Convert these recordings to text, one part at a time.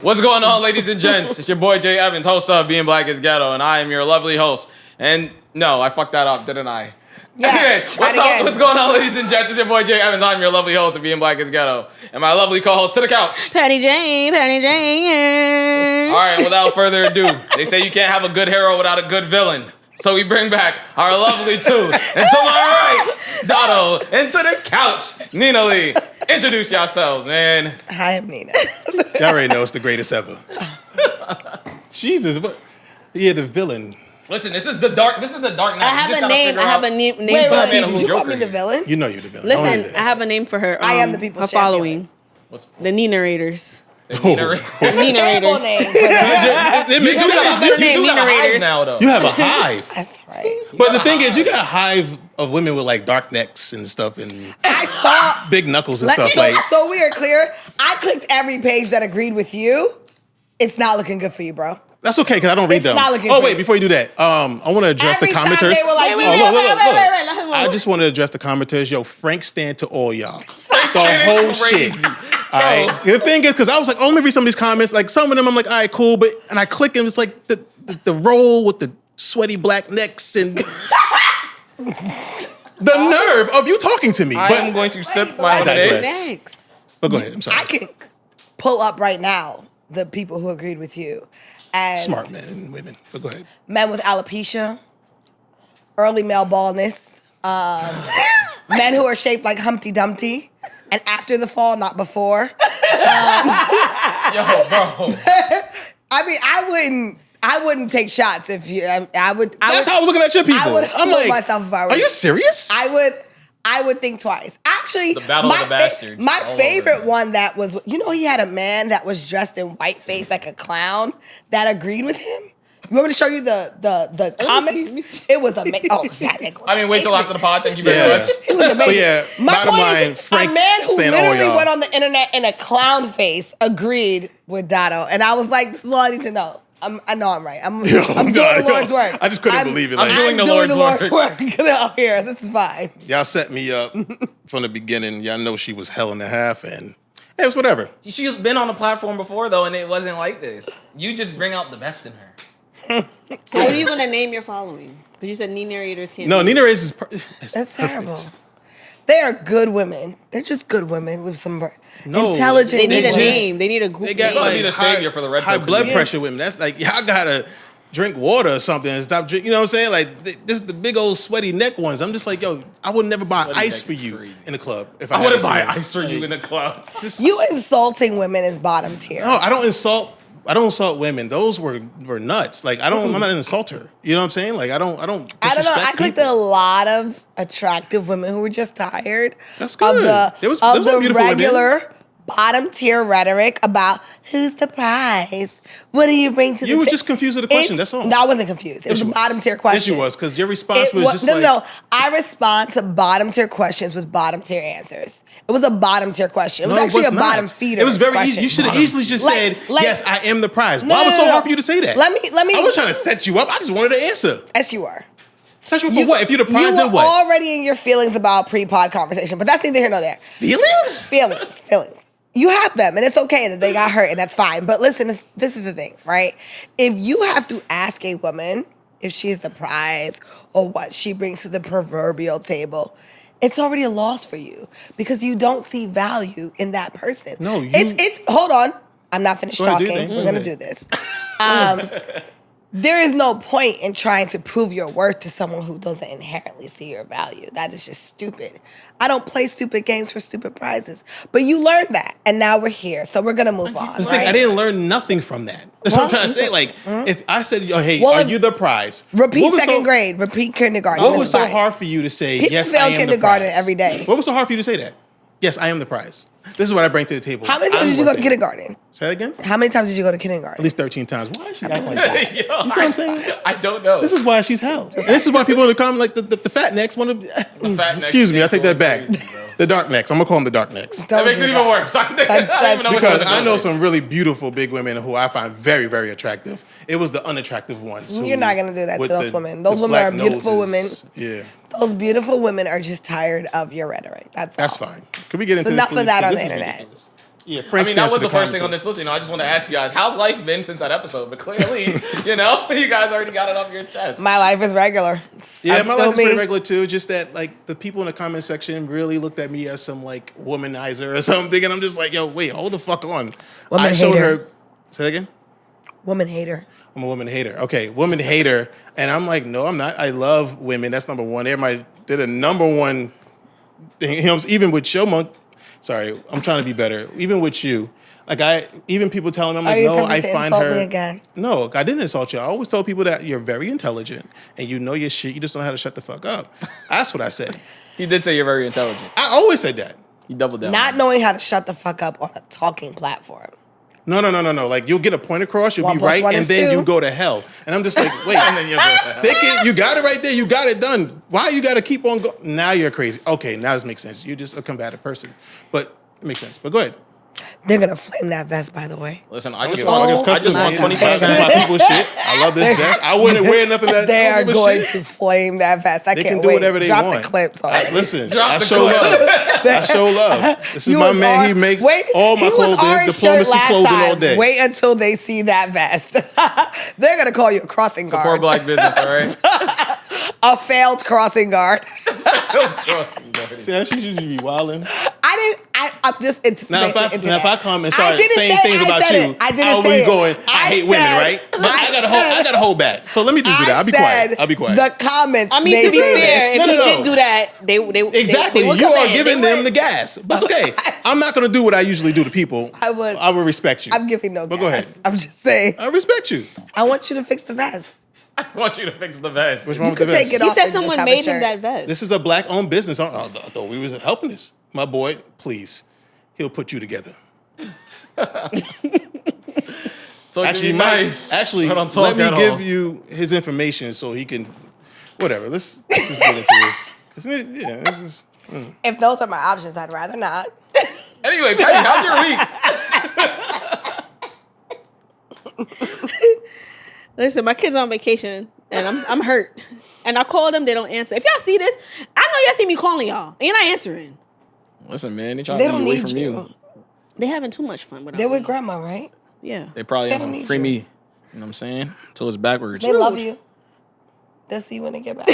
What's going on, ladies and gents? It's your boy Jay Evans, host of Being Black is Ghetto, and I am your lovely host. And no, I fucked that up, didn't I? Yeah. What's up? What's going on, ladies and gents? It's your boy Jay Evans. I'm your lovely host of Being Black is Ghetto, and my lovely co-host to the couch, Patty Jane. All right, without further ado, they say you can't have a good hero without a good villain. So we bring back our lovely two. And to my right, Dotto. And to the couch, Nina Lee. Introduce yourselves, man. Hi, I'm Nina. Y'all already know it's the greatest ever. Jesus, but yeah, the villain. Listen, this is the dark Knight. I have a name. I have a name for her. Did you call me the villain? You know you're the villain. Listen, I have a name for her. I am the people's her following. What's The Nina-rators. the Nina? The Nina-rators. It makes sense. You name do got a Nina hive Raiders. now, though. You have a hive. That's right. But the thing is, you got a hive of women with like dark necks and stuff and I saw. big knuckles and Let, stuff. so, Like, so we are clear. I clicked every page that agreed with you. It's not looking good for you, bro. that's okay because I don't read It's them. not looking Oh good. wait, before you do that, I want to address Every the time commenters. they were like, Wait, Oh, look. let him I move. just want to address the commenters. Yo, Frank stand to all y'all. The Stan whole is shit. crazy. All right. The thing is, because I was like, oh, let me read some of these comments. Like some of them, I'm like, all right, cool. But and I click and it's like the roll with the sweaty black necks and the nerve of you talking to me. I am going to sip my I lemonade. digress. Thanks. But go ahead. I'm sorry. I can pull up right now the people who agreed with you. And Smart men and women. But go ahead. men with alopecia, early male baldness, men who are shaped like Humpty Dumpty, and after the fall, not before. Yo, bro. I mean, I wouldn't take shots if you. I would. That's how I was looking at your people. I would I'm humble like, myself if I were are you you. serious? I would think twice. Actually, The battle of the bastards my all over favorite again. one that was, he had a man that was dressed in whiteface like a clown that agreed with him. You want me to show you the comments? let me see. It was amazing. Oh, that nigga. I mean, wait till after the pod. Thank you very Yeah. much. He was amazing. But yeah, My bottom point line, is, Frank a man who staying all literally y'all. went on the internet in a clown face agreed with Dotto, and I was like, "This is all I need to know." I know I'm right. I'm doing the Lord's work. I just couldn't believe it. I'm Like, doing the doing Lord's work out here. This is fine. y'all set me up from the beginning. Y'all know she was hell and a half, and it was whatever. She's been on the platform before, though, and it wasn't like this. You just bring out the best in her. So what are you going to name your following? Because you said Nina-rators can't No, be. Nina Reyes is That's perfect. terrible. They are good women. They're just good women with some No, intelligent. They need a just- name. They need a group They got name. gotta like be the savior for the red high pill blood community. pressure women. That's like y'all gotta drink water or something and stop drinking. You know what I'm saying? Like this is the big old sweaty neck ones. I'm just like, yo, I would never buy Sweaty ice neck for is you crazy. in the club if I had wouldn't to buy see it. ice for you in the club. Just You insulting women is bottom tier. no, I don't insult women. Those were nuts. Like I'm not an insulter. You know what I'm saying? Like I don't I don't know. disrespect I clicked people. a lot of attractive women who were just tired That's of good. the There was some beautiful women. regular bottom tier rhetoric about who's the prize. What do you bring to the You were ta-" just confused with the question. It's- That's all. No, I wasn't confused. It was Yes, a you was. bottom tier Yes, question. you was because your response was just like no. I respond to bottom tier questions with bottom tier answers. It was a bottom tier question. It was No, actually a not. bottom feeder. It was very question. easy. You should have easily just Like- said, like- "Yes, I am the prize." No, Why was it no, so no. hard for you to say that? Let me. I was trying to set you up. I just wanted to answer. Yes, you are. Set you up for what? If you're the prize, you then were what? already in your feelings about pre-pod conversation, but that's neither here nor there. Feelings? Feelings. You have them, and it's okay that they got hurt, and that's fine. But listen, this is the thing, right? If you have to ask a woman if she is the prize or what she brings to the proverbial table, it's already a loss for you because you don't see value in that person. No, you- It's hold on. I'm not finished Go ahead, do talking. your thing. We're gonna do this. There is no point in trying to prove your worth to someone who doesn't inherently see your value. That is just stupid. I don't play stupid games for stupid prizes. But you learned that, and now we're here. So we're gonna move on. This thing, I Right? didn't learn nothing from that. That's what I'm trying to say. Like, if I said, "Oh, hey, Well, are if- you the prize?" Repeat what was second so, grade. Repeat kindergarten. What It's was so fine. hard for you to say? People Yes, fail I am kindergarten the prize. every day. What was so hard for you to say that? Yes, I am the prize. This is what I bring to the table. How many times I'm did you go to worth it. kindergarten? Say that again. How many times did you go to kindergarten? At least 13 times. Why is she acting like that? Yo, You know what I'm saying? I don't know. This is why she's hell. And this is why people in the comment, like the fat necks, want to. fat necks Excuse me, I take that back. going crazy, bro. The dark necks. I'm gonna call them the dark necks. Don't That makes do it even that. worse. I don't even know what Because to I do. know some really beautiful big women who I find very, very attractive. It was the unattractive ones. You're not gonna do that to with those women. Those the women are black beautiful noses. women. Yeah. Those beautiful women are just tired of your rhetoric. That's That's all. fine. Can we get into enough this, of that please? on This the is internet. ridiculous. Yeah, I Frank mean, that stands was to the first thing common on this list. I just want to ask you guys, how's life been since that episode? But clearly, you guys already got it off your chest. My life is regular. Yeah, I'm my still life is pretty me. regular too. Just that, like, the people in the comment section really looked at me as some like womanizer or something, and I'm just like, yo, wait, hold the fuck on. Woman I showed hater. her. Say that again. Woman hater. I'm a woman hater. Okay, woman hater, and I'm like, no, I'm not. I love women. That's number one. They're the number one thing. Even with Show Monk. Sorry, I'm trying to be better. Even with you. Even people telling me, I'm Are like, you no, attempting I to find insult her. me again? No, I didn't insult you. I always tell people that you're very intelligent and you know your shit. You just don't know how to shut the fuck up. That's what I said. He did say you're very intelligent. I always said that. He doubled down. Not knowing how to shut the fuck up on a talking platform. No. Like, you'll get a point across, you'll 1 be plus right, 1 and is then 2. you go to hell. And I'm just like, wait, And then you'll go, stick it. You got it right there. You got it done. Why you got to keep on going? Now you're crazy. Okay, now this makes sense. You're just a combative person. But it makes sense. But go ahead. They're gonna flame that vest, by the way. Listen, I just Okay, well, want it's custom 25 made. That's my people's shit. I love this vest. I wouldn't wear nothing that They I are don't give a going shit. to flame that vest. I They can't can do wait. whatever they Drop want. the clips on it. Listen, Drop I the show clip. love. I show love. This is my man. He makes all my he was clothing, orange shirt diplomacy last clothing time. all day. Wait until they see that vest. They're gonna call you a crossing Support guard. black business, all right? A failed crossing guard. See how she usually be wilding. I'm just anticipating. Now if I come and start didn't saying say things I about said you, it. I didn't I'll say be it. going, I hate women, said- right? But I I gotta hold back. So let me just do that. I'll be quiet. I'll be quiet. The comments. I mean, may to be say fair, this. if he No. did do that, they Exactly. They would You come are in. giving They them would. the gas. But it's okay. I'm not gonna do what I usually do to people. I would. I will respect you. I'm giving no But gas. go ahead. I'm just saying. I respect you. I want you to fix the vest. I want you to fix the vest. What's You wrong with the could take vest? it He off. said and just someone have a made him shirt. that vest. This is a black-owned business. I thought we was helping this. My boy, please. He'll put you together. So Actually, nice. let talk me at give all. you his information so he can, whatever. Let's just get into this. 'Cause, yeah, this is. If those are my options, I'd rather not. Anyway, Patty, how's your week? Listen, my kids on vacation, and I'm hurt. And I call them, they don't answer. If y'all see this, I know y'all see me calling y'all, and you're not answering. Listen, man, they trying They to don't get away need from you. you. They having too much fun without They're with me. grandma, right? Yeah. They probably They have don't some need free you. me. You know what I'm saying? Until it's backwards. They love you. They'll see you when they get back.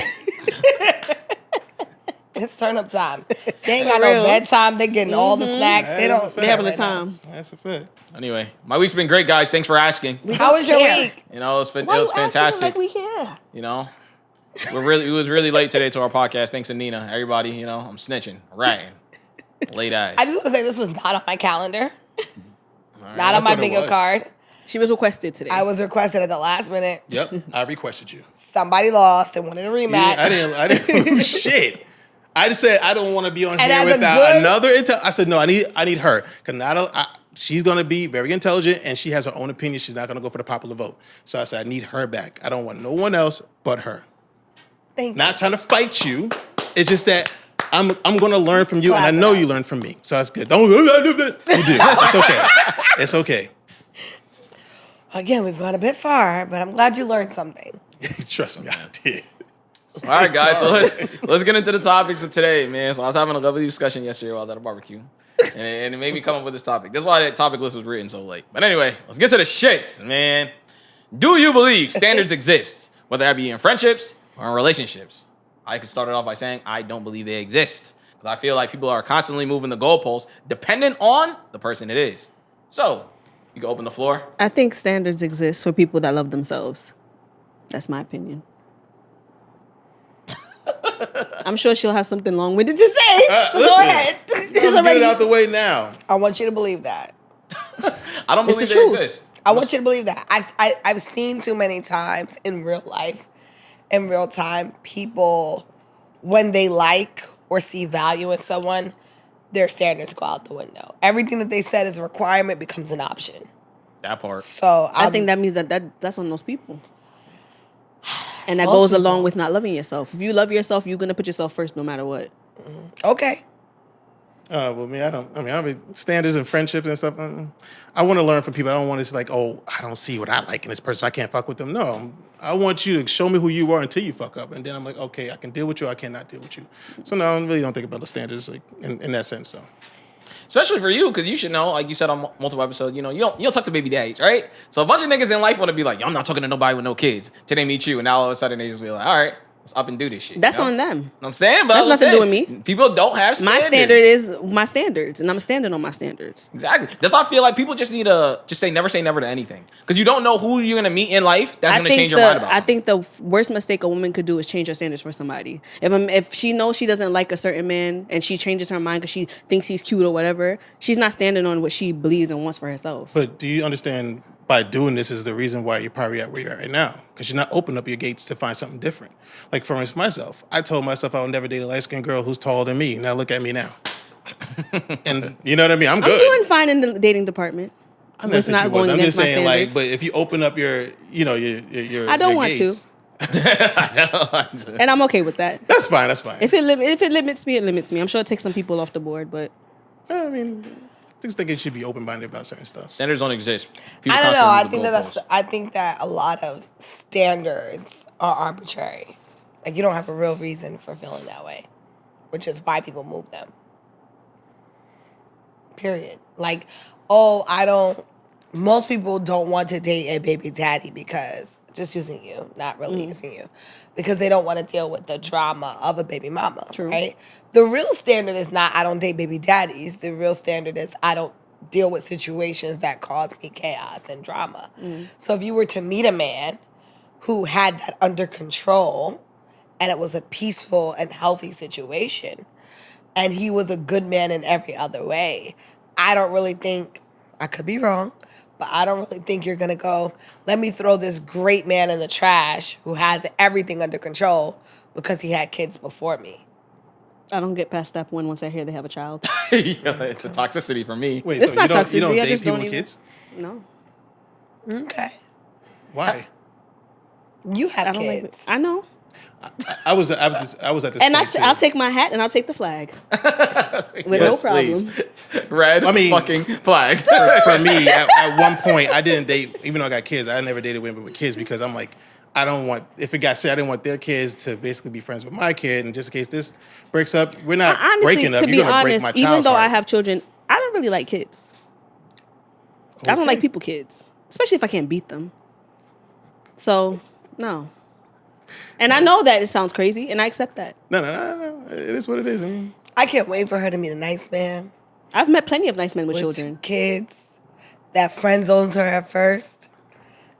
It's turn up time. They ain't got For no real. bedtime. They getting all the snacks. They That's a don't. fact. They having a right now. time. That's a fact. Anyway, my week's been great, guys. Thanks for asking. How was your care. week? You know, it was Why you asking fantastic. Like we care. You know, it was really late today to our podcast. Thanks to Nina. Everybody, you know, I'm snitching, ratting, late eyes. I just want to say this was not on my calendar. Not I on my thought it bingo was. card. She was requested today. I was requested at the last minute. Yep, I requested you. Somebody lost and wanted a rematch. Yeah, I didn't lose shit. I just said I don't want to be on And here as a without good- another. I said no. I need her because she's gonna be very intelligent and she has her own opinion. She's not gonna go for the popular vote. So I said I need her back. I don't want no one else but her. Thank Not trying to fight you. It's just that I'm gonna learn from you, Clap and I it know up. you learn from me. So that's good. Don't you do. It's okay. It's okay. you. Again, we've gone a bit far, but I'm glad you learned something. Trust me, I did. All right, guys. So let's get into the topics of today, man. So I was having a lovely discussion yesterday while I was at a barbecue, and it made me come up with this topic. That's why that topic list was written so late. But anyway, let's get to the shits, man. Do you believe standards exist, whether that be in friendships or in relationships? I could start it off by saying I don't believe they exist because I feel like people are constantly moving the goalposts dependent on the person it is. So you can open the floor. I think standards exist for people that love themselves. That's my opinion. I'm sure she'll have something long-winded to say. So Listen, go ahead. Let's get it out the way now. I want you to believe that. I don't It's believe the they truth. exist. I want you to believe that. I've seen too many times in real life, in real time, people, when they like or see value in someone, their standards go out the window. Everything that they said is a requirement becomes an option. That part. So I think that means that's on those people. And that most goes people. along with not loving yourself. If you love yourself, you're going to put yourself first no matter what. okay. Well, I mean, standards and friendships and stuff. I want to learn from people. I don't want to just like, oh, I don't see what I like in this person, so I can't fuck with them. No, I want you to show me who you are until you fuck up, and then I'm like, okay, I can deal with you. I cannot deal with you. So no, I really don't think about the standards like in that sense. So Especially for you, because you should know, like you said on multiple episodes, you don't talk to baby daddies, right? So a bunch of niggas in life want to be like, yo, I'm not talking to nobody with no kids till they meet you, and now all of a sudden they just be like, all right, let's up and do this shit. That's on them. You know what I'm saying? But That's nothing to do with me. People don't have standards. My standard is my standards, and I'm standing on my standards. Exactly. That's why I feel like people just need to just never say never to anything. Because you don't know who you're going to meet in life that's going to change your mind about I something. think the worst mistake a woman could do is change her standards for somebody. If she knows she doesn't like a certain man and she changes her mind because she thinks he's cute or whatever, she's not standing on what she believes and wants for herself. But do you understand by doing this is the reason why you're probably at where you're at right now? Because you're not opening up your gates to find something different. Like for myself, I told myself I would never date a light-skinned girl who's taller than me. Now look at me now. And you know what I mean? I'm good. I'm doing fine in the dating department. I'm not saying you was. I'm just saying, like, but if you open up your I don't your want gates, to. And I'm okay with that. That's fine. That's fine. If it limits me, it limits me. I'm sure it takes some people off the board, but I mean, I just think it should be open-minded about certain stuff. Standards don't exist. People I don't know. constantly I think that a lot of standards are arbitrary. Like you don't have a real reason for feeling that way, which is why people move them. Period. Like, most people don't want to date a baby daddy because, just using you, not really using you, because they don't want to deal with the drama of a baby mama, True. right? The real standard is not I don't date baby daddies. The real standard is I don't deal with situations that cause me chaos and drama. So if you were to meet a man who had that under control and it was a peaceful and healthy situation, and he was a good man in every other way, I don't really think, I could be wrong, but I don't really think you're going to go, let me throw this great man in the trash who has everything under control because he had kids before me. I don't get past step one once I hear they have a child. Yeah, it's a toxicity for me. Wait, It's so not you toxicity, don't I date just people don't with even- kids? No. Okay. Why? You have I don't like kids. it. I know. I was at this And point too. I'll take my hat and I'll take the flag. With no problem. Please. Red fucking flag. For me, at one point, I didn't date, even though I got kids, I never dated women with kids because I'm like, I don't want, if it got said, I didn't want their kids to basically be friends with my kid. And just in case this breaks up, we're not Honestly, breaking up. to be You're going to break honest, my even child's though I heart. have children, I don't really like kids. I don't Okay. like people kids, especially if I can't beat them. So, no. And I know that it sounds crazy, and I accept that. No. It is what it is. I mean, I can't wait for her to meet a nice man I've met plenty of nice men with with children. 2 kids that friend zones her at first.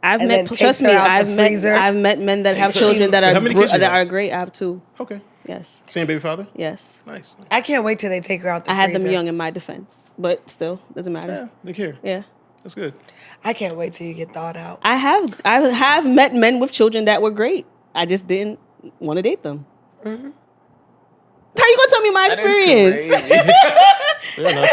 I've and met, then trust takes her me, out the I've met, freezer. I've met men that have Takes her- children that How many kids you that have? are great. I have 2. okay. Yes, Same baby father? yes. Nice. I can't wait till they take her out the I had freezer. them young in my defense, but still, doesn't Yeah, matter. look here. Yeah. That's good. I can't wait till you get thawed out. I have met men with children that were great. I just didn't want to date them. Mm-hmm. How you gonna tell me my That is experience? crazy. Fair enough.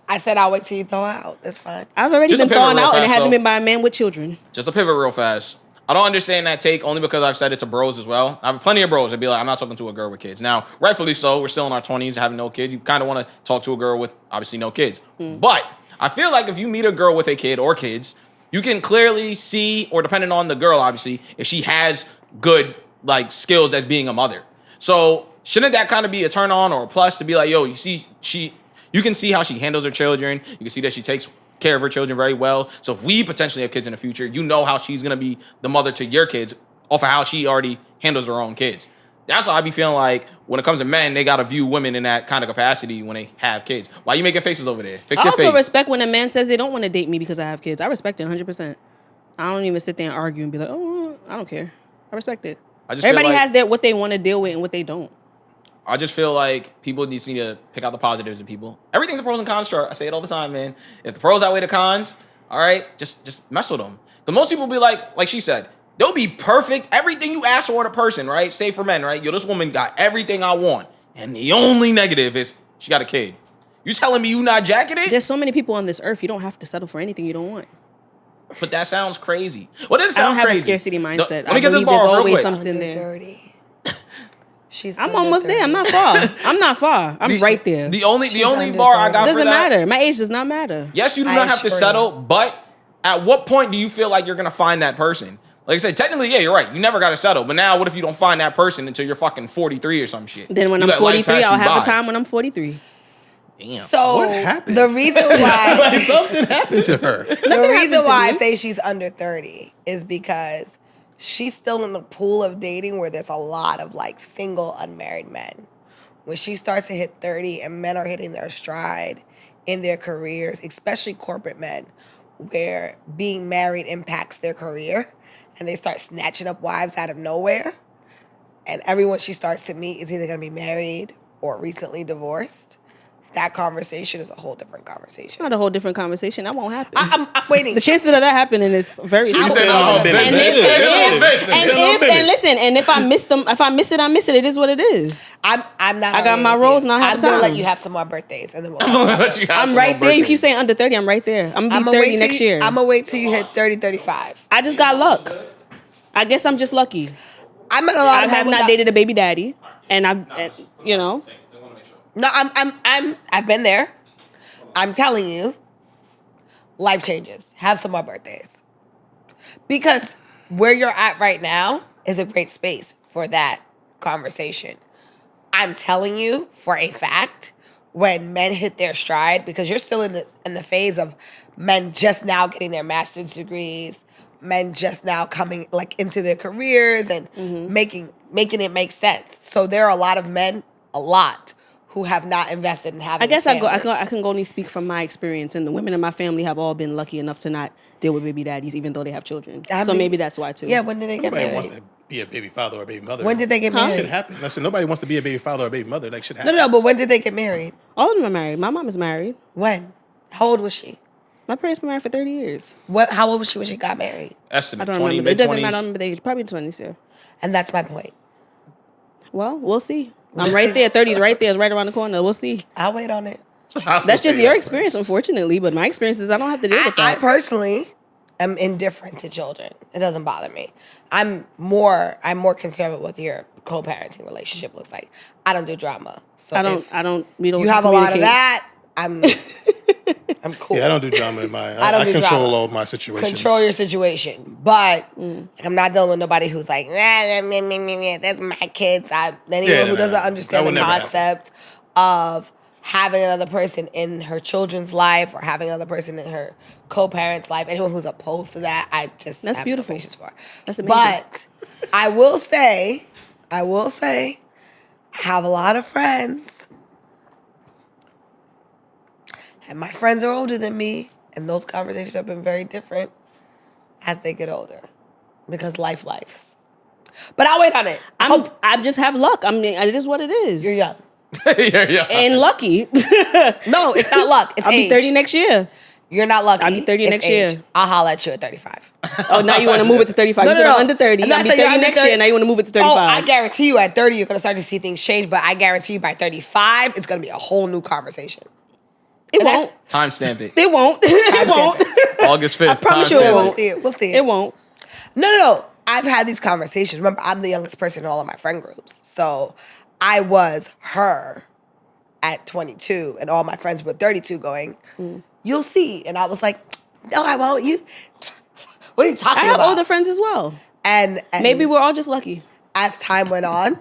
I said I'll wait till you thaw out. That's fine. I've already Just a been pivot thrown real out, and it fast, hasn't though. been by a man with children. Just a pivot real fast. I don't understand that take only because I've said it to bros as well. I have plenty of bros that be like, I'm not talking to a girl with kids. Now, rightfully so, we're still in our 20s, having no kids. You kind of want to talk to a girl with obviously no kids. But I feel like if you meet a girl with a kid or kids, you can clearly see, or depending on the girl, obviously, if she has good like skills as being a mother. So shouldn't that kind of be a turn on or a plus to be like, yo, you see, you can see how she handles her children. You can see that she takes care of her children very well. So if we potentially have kids in the future, you know how she's gonna be the mother to your kids off of how she already handles her own kids. That's how I be feeling like when it comes to men, they gotta view women in that kind of capacity when they have kids. Why you making faces over there? Fix I your also face. respect when a man says they don't want to date me because I have kids. I respect it 100%. I don't even sit there and argue and be like, oh, I don't care. I respect it. I just feel Everybody like- has what they want to deal with and what they don't. I just feel like people need to pick out the positives in people. Everything's a pros and cons chart. I say it all the time, man. If the pros outweigh the cons, all right, just mess with them. But most people be like she said, they'll be perfect. Everything you ask for in a person, right? Say for men, right? Yo, this woman got everything I want. And the only negative is she got a kid. You telling me you not jacking it? There's so many people on this earth. You don't have to settle for anything you don't want. But that sounds crazy. What does it I sound don't have crazy? a scarcity mindset. Let me get this believe there's bar real always quick. something there. 30. She's I'm under almost there. 30. I'm not far. I'm not far. I'm right there. The only She's bar under I 30. got for Doesn't that. matter. My age does not matter. Yes, you do I not have to assure settle, you. but at what point do you feel like you're gonna find that person? Like I said, technically, yeah, you're right. You never gotta settle. But now, what if you don't find that person until you're fucking 43 or some shit? Then when You I'm let life 43, pass I'll you have a by. time when I'm 43. Damn. So What happened? the reason why Like something happened to her. the reason to why I me. say she's under 30 is because she's still in the pool of dating where there's a lot of like single unmarried men. When she starts to hit 30 and men are hitting their stride in their careers, especially corporate men, where being married impacts their career and they start snatching up wives out of nowhere, and everyone she starts to meet is either going to be married or recently divorced, that conversation is a whole different conversation. Not a whole different conversation. That won't happen. I'm waiting. The chances of that happening is very She slim. said no, And business. listen, and if I miss them, if I miss it, I miss it. It is what it is. I'm not. I got my roles and I have I'm gonna time. let you have some more birthdays, and then we'll talk about this. I'm right there. You keep saying under 30. I'm right there. I'm gonna be 30 next year. I'm gonna wait till you hit 30, 35. I just got luck. I guess I'm just lucky. I met a lot I of have men not without- dated a baby daddy, and you know. No, I've been there. I'm telling you, life changes. Have some more birthdays. Because where you're at right now is a great space for that conversation. I'm telling you for a fact, when men hit their stride, because you're still in the phase of men just now getting their master's degrees, men just now coming like into their careers and making it make sense. So there are a lot of men, who have not invested in having. I guess a family. I can only speak from my experience, and the women in my family have all been lucky enough to not deal with baby daddies, even though they have children. I So mean, maybe that's why too. Yeah, when did they get Nobody married? wants to be a baby father or a baby mother. When did they get Shit married? happen. Listen, nobody wants to be a baby father or a baby mother. Like shit happens. No, but when did they get married? All of them are married. My mom is married. When? How old was she? My parents been married for 30 years. How old was she when she got married? I Estimate don't 20, remember. It doesn't mid-20s. matter. I remember the age. Probably 20s, yeah. And that's my point. Well, we'll see. I'm We'll right see. there. 30s right there. It's right around the corner. We'll see. I'll wait on it. That's just your experience, unfortunately. But my experience is I don't have to deal with I that. personally am indifferent to children. It doesn't bother me. I'm more concerned with what your co-parenting relationship looks like. I don't do drama. So We don't you have a lot of communicate. that, I'm cool. Yeah, I don't do drama in my. I don't I do control drama. all of my situations. Control your situation. But I'm not dealing with nobody who's like, that's my kids. Anyone who doesn't understand the concept of having another person in her children's life or having another person in her co-parent's life, anyone who's opposed to that, I just That's have beautiful. no patience for. That's amazing. But I will say, I have a lot of friends. And my friends are older than me, and those conversations have been very different as they get older, because lives. But I'll wait on it. I just have luck. I mean, it is what it is. You're young. yeah. And lucky. No, it's not luck. It's I'll age. be 30 next year. You're not lucky. I'll be 30 It's next age. year. I'll holler at you at 35. Oh, now you want to move it to 35. No, You said no, I'm under 30. I'm not I'll be saying you're 30 under next 30. year. Now you want to move it to 35. Oh, I guarantee you at 30, you're going to start to see things change, but I guarantee you by 35, it's going to be a whole new conversation. It And won't. Timestamp it. It won't. It won't. August 5th. I promise you timestamp it We'll won't. see it. We'll see it. It won't. No. I've had these conversations. Remember, I'm the youngest person in all of my friend groups. So I was her at 22, and all my friends were 32 going, you'll see. And I was like, no, I won't. What are you talking I have about? older friends as well. And Maybe we're all just lucky. as time went on,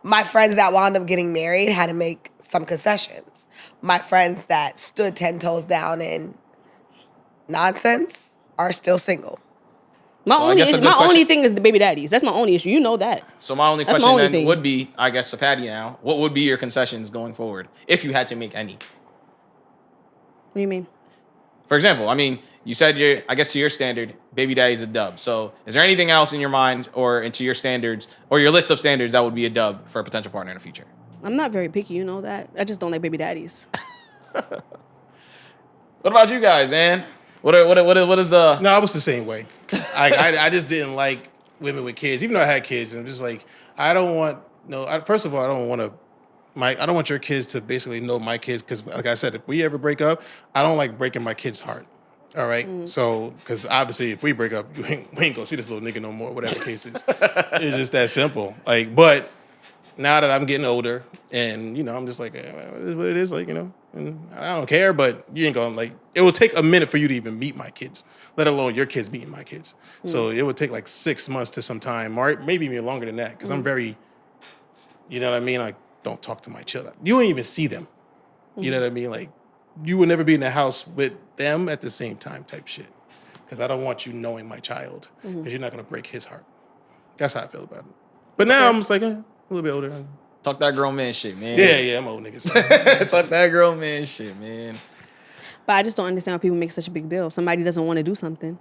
my friends that wound up getting married had to make some concessions. My friends that stood 10 toes down in nonsense are still single. My So I guess a good only question- thing is the baby daddies. That's my only issue. You know that. So my only That's my question only then thing. would be, I guess, to Patty now, what would be your concessions going forward if you had to make any? What do you mean? For example, I mean, you said I guess to your standard, baby daddy is a dub. So is there anything else in your mind or into your standards or your list of standards that would be a dub for a potential partner in the future? I'm not very picky. You know that. I just don't like baby daddies. What about you guys, man? What is the... No, I was the same way. I just didn't like women with kids, even though I had kids. And I'm just like, I don't want first of all, I don't want your kids to basically know my kids because, like I said, if we ever break up, I don't like breaking my kid's heart. All right, so because obviously, if we break up, we ain't gonna see this little nigga no more. Whatever the case is, it's just that simple. Like, but now that I'm getting older, and I'm just like, it is what it is. Like, and I don't care. But you ain't gonna it will take a minute for you to even meet my kids, let alone your kids meeting my kids. So it would take like 6 months to some time, or maybe even longer than that, because I'm very, you know what I mean. I don't talk to my children. You don't even see them. You know what I mean? Like, you will never be in the house with them at the same time type shit. Because I don't want you knowing my child. Because you're not going to break his heart. That's how I feel about it. But now I'm just like, a little bit older. Talk that grown man shit, man. Yeah, I'm old niggas. Talk that grown man shit, man. But I just don't understand why people make such a big deal. If somebody doesn't want to do something,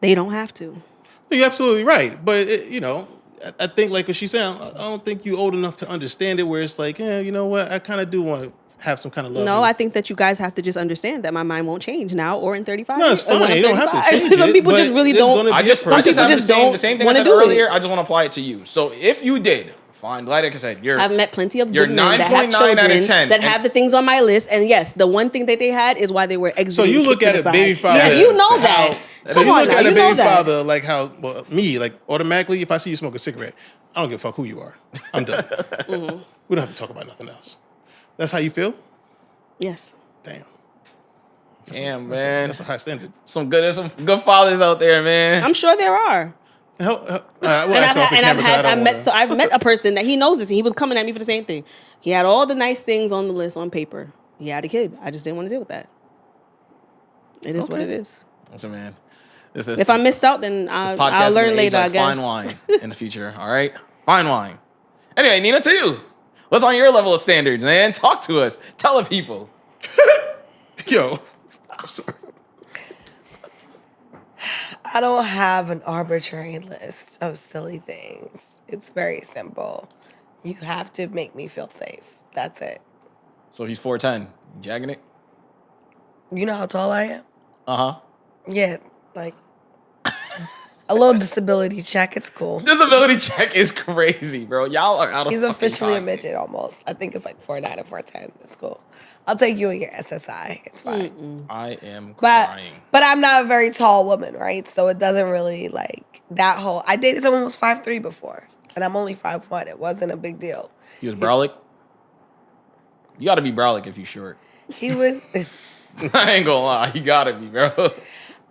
they don't have to. You're absolutely right. But, I think like what she's saying, I don't think you're old enough to understand it where it's like, you know what? I kind of do want to have some kind of love. No, I think that you guys have to just understand that my mind won't change now or in 35 No, it's years. fine. You don't have to change Some it, people but just really there's don't. gonna be I just, a person. I just people have just the same thing I wanna said do it. earlier. I just want to apply it to you. So if you did, fine. Like I said, I've met plenty of you're good men that 9.9 have out children of 10. that And- have the things on my list. And yes, the one thing that they had is why they were exiting. So you look at a baby father. Yeah, you know that. So you Come on look now, at a you know baby that. father like how, well, me, like automatically, if I see you smoke a cigarette, I don't give a fuck who you are. I'm done. We don't have to talk about nothing else. That's how you feel? Yes. Damn. Damn, man. That's a high standard. There's some good fathers out there, man. I'm sure there are. We'll And ask off the camera 'cause I don't wanna- I've met a person that he knows this. And he was coming at me for the same thing. He had all the nice things on the list on paper. He had a kid. I just didn't want to deal with that. It is what it is. Listen, man. If I missed out, then this podcast I'll is gonna learn age later. like I guess. fine wine in the future. All right, fine wine. Anyway, Nina, to you. What's on your level of standards, man? Talk to us. Tell the people. Yo, I'm sorry. I don't have an arbitrary list of silly things. It's very simple. You have to make me feel safe. That's it. So he's 4'10". You jagging it? You know how tall I am? Uh-huh. Yeah, like a little disability check. It's cool. Disability check is crazy, bro. Y'all are out of He's fucking officially a pocket. midget almost. I think it's like 4'9" or 4'10". That's cool. I'll take you and your SSI. It's fine. I am But crying. I'm not a very tall woman, right? So it doesn't really like that whole. I dated someone who was 5'3" before, and I'm only 5'1". It wasn't a big deal. He was brolic? You gotta be brolic if you short. He was. I ain't gonna lie. You gotta be, bro.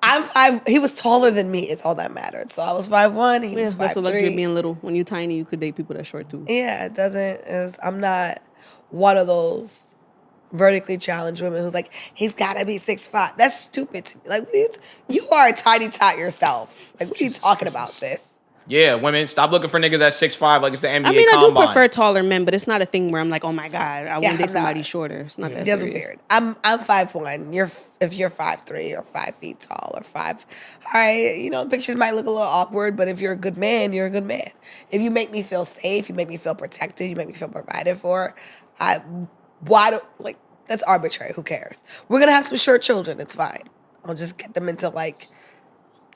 I'm 5. He was taller than me. It's all that mattered. So I was 5'1". He was That's the luxury of 5'3". being little. When you're tiny, you could date people that short too. Yeah, it doesn't. I'm not one of those vertically challenged women who's like, he's gotta be 6'5". That's stupid to me. Like, you are a tiny tot yourself. Like, what are you talking about, sis? Yeah, women, stop looking for niggas at 6'5" like it's the NBA I mean, I do combine. prefer taller men, but it's not a thing where I'm like, oh my god, I want Yeah, to date I'm somebody not. shorter. It's not that That's serious. weird. I'm 5'1". If you're 5'3" or 5 feet tall or 5, all right, pictures might look a little awkward, but if you're a good man, you're a good man. If you make me feel safe, you make me feel protected, you make me feel provided for, that's arbitrary. Who cares? We're gonna have some short children. It's fine. I'll just get them into like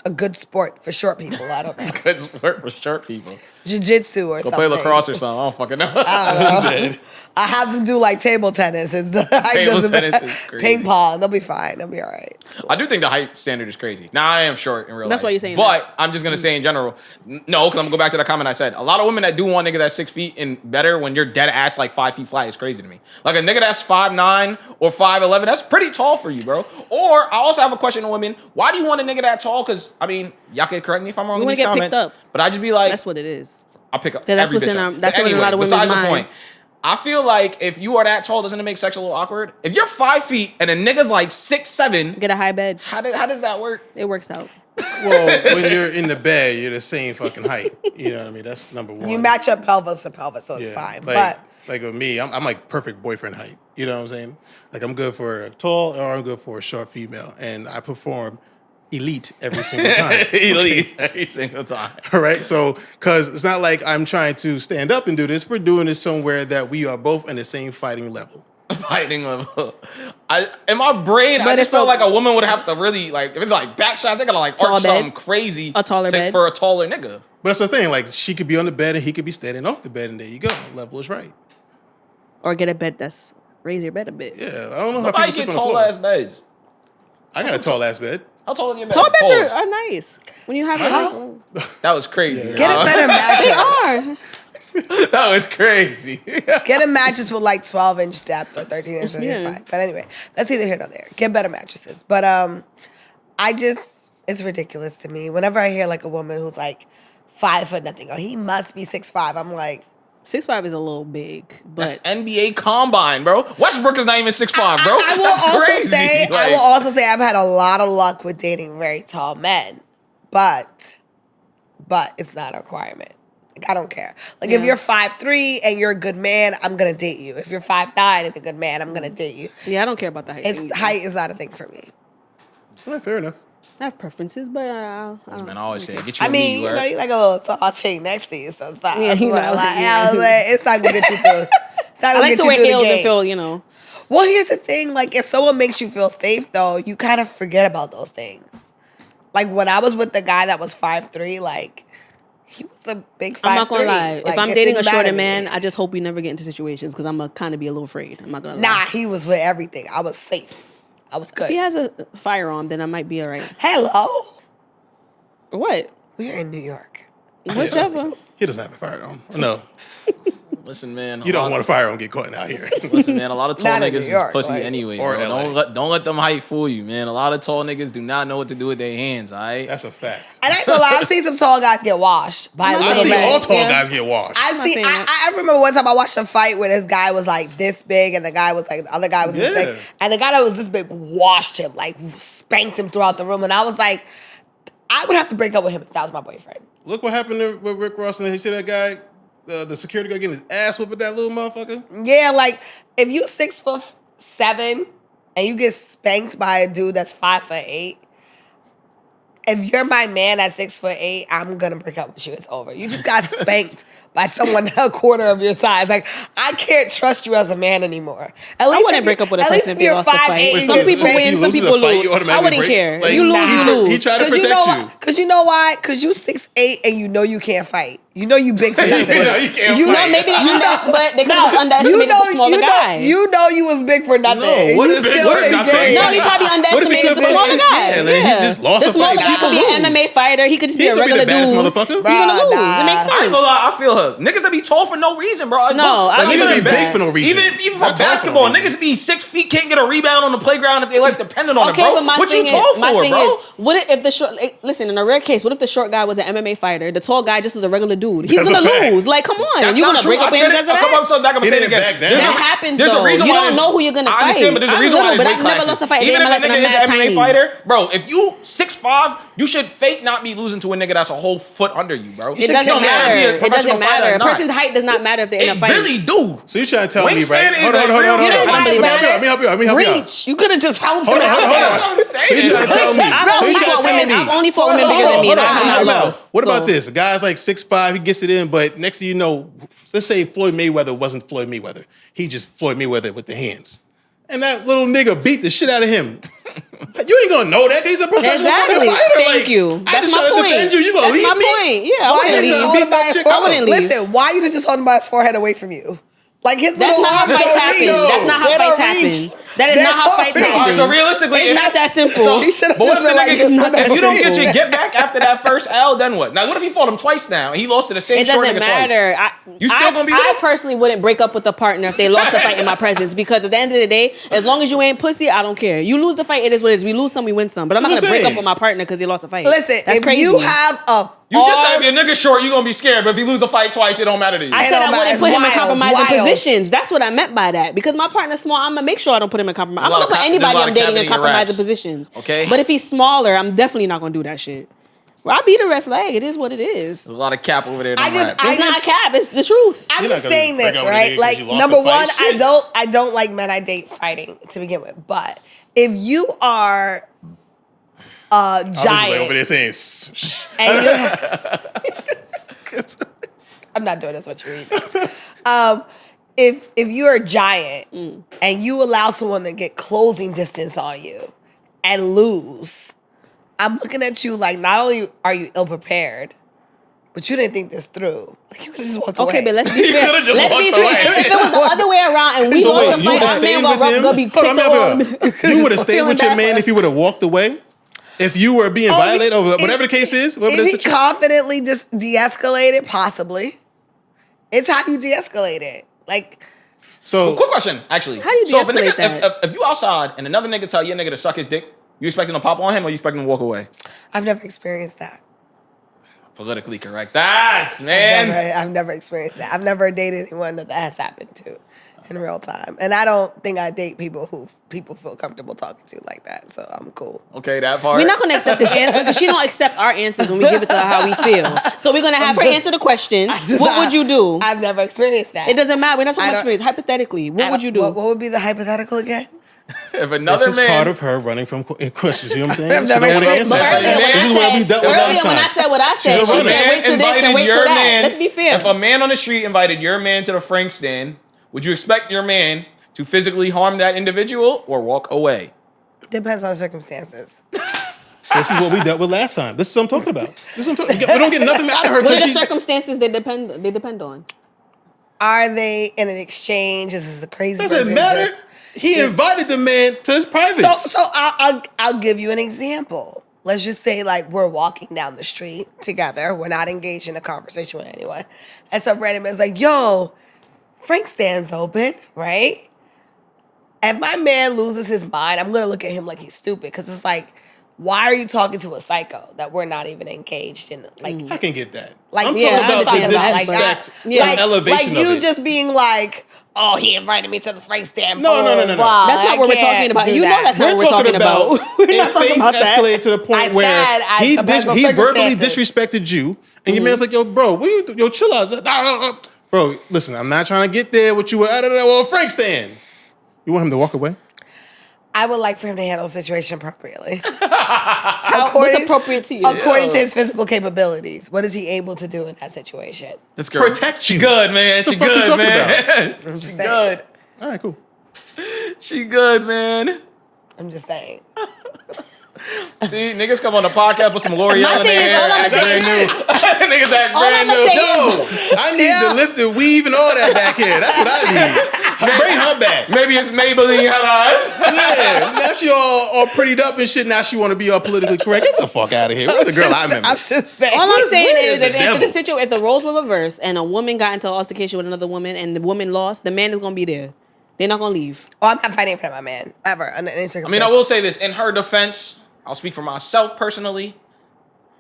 a good sport for short people. I don't know. Good sport for short people. Jiu-jitsu or Go something. play lacrosse or something. I don't fucking know. I don't know. I have them do like table tennis. Table tennis is crazy. Ping pong. They'll be fine. They'll be all right. I do think the height standard is crazy. Now, I am short in real life. That's why you're saying But that. I'm just going to say in general, no, because I'm going to go back to the comment I said. A lot of women that do want a nigga that's 6 feet and better when you're dead ass like 5 feet flat is crazy to me. Like a nigga that's 5'9" or 5'11", that's pretty tall for you, bro. Or I also have a question to women. Why do you want a nigga that tall? Because, I mean, y'all can correct me if I'm wrong You in wanna these get picked comments. up. But I just be like, That's what it is. I'll pick up That's every what's bitch in up. our- that's But what's in a lot of women's besides the mind. point. I feel like if you are that tall, doesn't it make sex a little awkward? If you're 5 feet and a nigga's like 6'7", Get a high bed. how does that work? It works out. Well, when you're in the bed, you're the same fucking height. You know what I mean? That's number one. You match up pelvis to pelvis, so it's Yeah, fine. Like with me, I'm like perfect boyfriend height. You know what I'm saying? Like I'm good for a tall or I'm good for a short female, and I perform elite every single time. Elite every single time. All right, so because it's not like I'm trying to stand up and do this. We're doing this somewhere that we are both in the same fighting level. Fighting level. In my brain, I But just if felt a- like a woman would have to really like if it's like back shots, they gotta like Tall arch bed. something crazy A taller bed. for a taller nigga. But that's the thing. Like she could be on the bed and he could be standing off the bed, and there you go. Level is right. Or get a bed that's raise your bed a bit. Yeah, I don't know how Nobody people get sleep on the tall floor. ass beds. I got a tall ass bed. How tall are your bed? Tall beds Pause. are nice. When you have it, That was crazy. Get a better mattress. That was crazy. Get a mattress with like 12-inch depth or 13-inch. Yeah. You're fine. But anyway, that's neither here nor there. Get better mattresses. But it's ridiculous to me. Whenever I hear like a woman who's like 5 foot nothing, or he must be 6'5", I'm like, 6'5" is a little big, but That's NBA Combine, bro. Westbrook is not even 6'5", bro. I will That's also crazy. say, I will also say, I've had a lot of luck with dating very tall men, but it's not a requirement. Like, I don't care. Like, if you're 5'3" and you're a good man, I'm gonna date you. If you're 5'9" and a good man, I'm gonna date you. yeah, I don't care about the height. Height is not a thing for me. All right, fair enough. I have preferences, but I don't. Man, I always say, get you I a mean, me, you know, you like a little tall chick next to you, so it's not. Yeah, you know, I was like, it's not gonna get you through. It's not I gonna like get to you wear through the heels and game. feel, you know. Well, here's the thing. Like, if someone makes you feel safe, though, you kind of forget about those things. Like, when I was with the guy that was 5'3", like, he was a big 5'3". I'm not gonna lie. Like, if I'm it dating a didn't matter shorter to me. man, I just hope we never get into situations because I'm gonna kind of be a little afraid. I'm not gonna lie. Nah, he was with everything. I was safe. I was good. If he has a firearm, then I might be all right. Hello. What? We're in New York. Whichever. He doesn't have a firearm. No, Listen, man. you don't want a firearm get caught out here. Listen, man. A lot of tall Not in niggas New York, is pussy like, anyway. or Bro. LA. Don't let them height fool you, man. A lot of tall niggas do not know what to do with their hands. All right. That's a fact. And I ain't gonna lie, I've seen some tall guys get washed by I I little see men. all tall Yeah. guys get washed. I've I'm not seen. saying that. I remember one time I watched a fight where this guy was like this big, and the guy was like the other guy was this Yeah. big, and the guy that was this big washed him, like spanked him throughout the room, and I was like, I would have to break up with him if that was my boyfriend. Look what happened with Rick Ross, and you see that guy, the security guard getting his ass whipped with that little motherfucker. Yeah, like if you 6'7" and you get spanked by a dude that's 5'8", if you're my man at 6'8", I'm gonna break up with you. It's over. You just got spanked by someone a quarter of your size. Like, I can't trust you as a man anymore. At least wouldn't if break you- up with a at least person if if they you're lost the 5'8" fight. and Some you get people spanked. win, If some he people loses a fight, lose. you I automatically wouldn't break- care. like, You lose, nah. you lose. He tried to Cause protect you know you. why? Cause you know why? Cause you 6'8" and you know you can't fight. You know you big for nothing. You can't You know, fight. maybe they underestimated, but they could have you underestimated know, the smaller guy. You know you was big for nothing. No, and what you if it still was ain't nothing? gay. No, he probably What if he underestimated the could've been- smaller guy. yeah, like, he just lost the a fight. smaller guy People could be an lose. MMA fighter. He could just be He a could be the regular baddest dude. motherfucker. You're gonna Bruh, lose. nah. It makes I ain't sense. gonna lie, I feel her. Niggas that be tall for no reason, bro. No, I Like, don't niggas believe be big that. for no reason. Even for Not tall for no basketball, reason. niggas be 6 feet, can't get a rebound on the playground if their life depended on Okay, it, bro. but my What thing you tall is, my for, thing bro? is, what if the short? Listen, in a rare case, what if the short guy was an MMA fighter, the tall guy just was a regular dude? He's That's gonna a fact. lose. Like, come on, That's you not gonna true. break I up with said him it because of a couple that? episodes back. I'm He gonna say it didn't again. back down. There's That a- happens There's a though. reason You why don't there's- know who you're gonna I fight. understand, but there's a I reason little, why but there's I've weight never classes. lost a fight a day Even in if my a life, and nigga I'm is mad an MMA tiny. fighter, bro, if you 6'5", you should fake not be losing to a nigga that's a whole foot under you, bro. It doesn't matter. It doesn't matter. A Not. person's height does not matter if they're in a It fight. really do. So you trying to tell me, Wingspan right? is Hold a on. real- You know why Let they me bad? help you out. Reach. You could have just held him Hold on. out. That's what I'm saying. So you trying to tell me? I've So only you trying fought to tell women. me? I've only fought women Hold bigger on, than me, and hold on, I hold on. lost. What So- about this? A guy's like 6'5", he gets it in, but next thing you know, let's say Floyd Mayweather wasn't Floyd Mayweather. He just Floyd Mayweather with the hands. And that little nigga beat the shit out of him. You ain't gonna know that. He's a professional Exactly. fighter. Thank Like, you. I That's just my try to point. defend you. You gonna That's leave my me? point. Yeah, I Why wouldn't you just leave. hold him by his I forehead? wouldn't leave. Listen, why you just hold him by his forehead away from you? Like his That's little not how arms fights don't happen. reach. That's not how They fights don't reach. happen. That is They not how don't fights reach. happen. All right, so realistically, It's not that simple. So, He should've but what just if the been like, nigga, it's not that if you don't get simple. your get back after that first L, then what? Now, what if he fought him twice now and he lost to the same It short doesn't nigga twice? matter. You still gonna be I there? personally wouldn't break up with a partner if they lost the fight in my presence because at the end of the day, as long as you ain't pussy, I don't care. You lose the fight, it is what it is. We lose some, we win some. But I'm not That's gonna what I'm break up saying. with my partner because he lost a fight. Listen, That's if crazy. you have a You just said arm- if your nigga short, you gonna be scared, but if you lose the fight twice, it don't matter to you. I It said don't I matter. wouldn't It's put him in wild. compromising Wild. positions. That's what I meant by that. Because my partner's small, I'm gonna make sure I don't put him in compromise. I'm There's a not lot gonna of put there's a anybody lot I'm of dating cavity in in your compromising raps. positions. Okay. But if he's smaller, I'm definitely not gonna do that shit. Well, I'll be the red flag. It is what it is. There's a lot of cap over there. I just- It's not a cap. It's the truth. I'm You're just not gonna saying break this, up with a right? nigga 'cause Like you lost number the fight. one, Shit. I don't like men I date fighting to begin with. But if you are a I was just like over giant, there saying, shh. and I'm not doing this what you read. If you're a giant and you allow someone to get closing distance on you and lose, I'm looking at you like not only are you ill prepared, but you didn't think this through. Like you could have just walked away. Okay, but let's be fair. could've just Let's be walked fair. away. If it was the other way around and we So lost wait, the you fight, would our stay man with him? gonna be Hold on, picked you would have stayed feeling with your bad for man us. if he would have walked away? If you were being violated or whatever the case is? Whatever the If he situation. confidently de-escalated, possibly. It's how you de-escalate it. Like, So, Quick question, actually. How you So if a de-escalate nigga, that? if you outside and another nigga tell your nigga to suck his dick, you expecting him to pop on him or you expecting him to walk away? I've never experienced that. Politically correct. That's, man. I've never experienced that. I've never dated anyone that has happened to in real time. And I don't think I date people who people feel comfortable talking to like that. So I'm cool. Okay, that part. We're not going to accept this answer because she don't accept our answers when we give it to her how we feel. So we're going to have her answer the question. What would you do? I've never experienced that. It doesn't matter. We're not talking about experience. Hypothetically, what would you do? What would be the hypothetical again? If another This is man, part of her running from questions. You know what I'm saying? I've She never don't want to said- answer but that. Earlier, This is what we dealt with last when I time. said what I said, She's she a said, man wait till this and wait till that. Let's be fair. If a man on the street invited your man to the Frank stand, would you expect your man to physically harm that individual or walk away? Depends on the circumstances. This is what we dealt with last time. This is what I'm talking about. This is what I'm talking. We don't get nothing out of her. What are the she's- circumstances they depend on? Are they in an exchange? Is this a crazy? Doesn't person? matter. He invited the man to his privates. So I'll give you an example. Let's just say like we're walking down the street together. We're not engaged in a conversation with anyone, and some random man's like, "Yo, Frank stands open, right?" If my man loses his mind, I'm gonna look at him like he's stupid because it's like, why are you talking to a psycho that we're not even engaged in? Like, I can get that. like I'm yeah, talking about I'm the talking about like disrespect, that. Yeah. and elevation like you of it. just being like, "Oh, he invited me to the Frank stand." No. blah, That's not I what we're can't talking about. do You know that. that's not what we're talking about. We're not if talking things about that. escalate to the point I where said I he depends on he verbally circumstances. disrespected you, and your man's like, "Yo, bro, what you? Yo, chill out, bro. Listen, I'm not trying to get there with you. Well, Frank stand. You want him to walk away? I would like for him to handle the situation appropriately. What's appropriate to you? According to his physical capabilities. What is he able to do in that situation? This girl, Protect you. She good, man. What the She fuck you good, talking man. I'm She just saying. good. All right, cool. She good, man. I'm just saying. See, niggas come on the podcast with some L'Oreal My in thing their is, hair. all I'ma Act say brand is- new. Niggas act All brand I'ma new. say No, I need the lifted weave and all that back here. That's what I need. Bring her back. Maybe it's Maybelline had eyes. Yeah, now she all prettied up and shit. Now she want to be all politically correct. Get the fuck out of here. Where's the girl I remember? I'm just saying. All I'm saying is, the if devil? if the roles were reversed and a woman got into an altercation with another woman and the woman lost, the man is gonna be there. They're not gonna leave. Oh, I'm not fighting in front of my man. Ever. Under any I circumstance. mean, I will say this. In her defense, I'll speak for myself personally.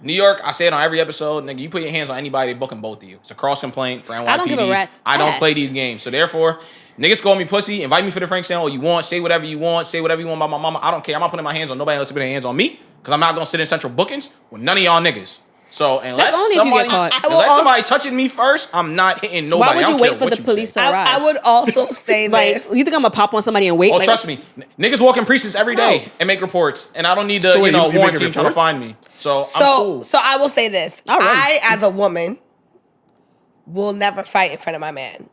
New York, I say it on every episode, nigga, you put your hands on anybody, they booking both of you. It's a cross complaint for NYPD. I don't give a rat's I don't ass. play these games. So therefore, niggas call me pussy, invite me for the Frank stand all you want, say whatever you want about my mama. I don't care. I'm not putting my hands on nobody else to put their hands on me because I'm not going to sit in central bookings with none of y'all niggas. So unless That's only if you somebody, get caught. unless somebody touching me first, I'm not hitting nobody. Why would I you don't wait care for what the you police say. to arrive? I would also say Like, this. you think I'm gonna pop on somebody and wait? Oh, like, trust me. Niggas walk in precincts every day and make reports. And I don't need the, So wait, you warrant making team trying to reports? find me. So, I'm So, cool. so I will say this. All right. I, as a woman, will never fight in front of my man.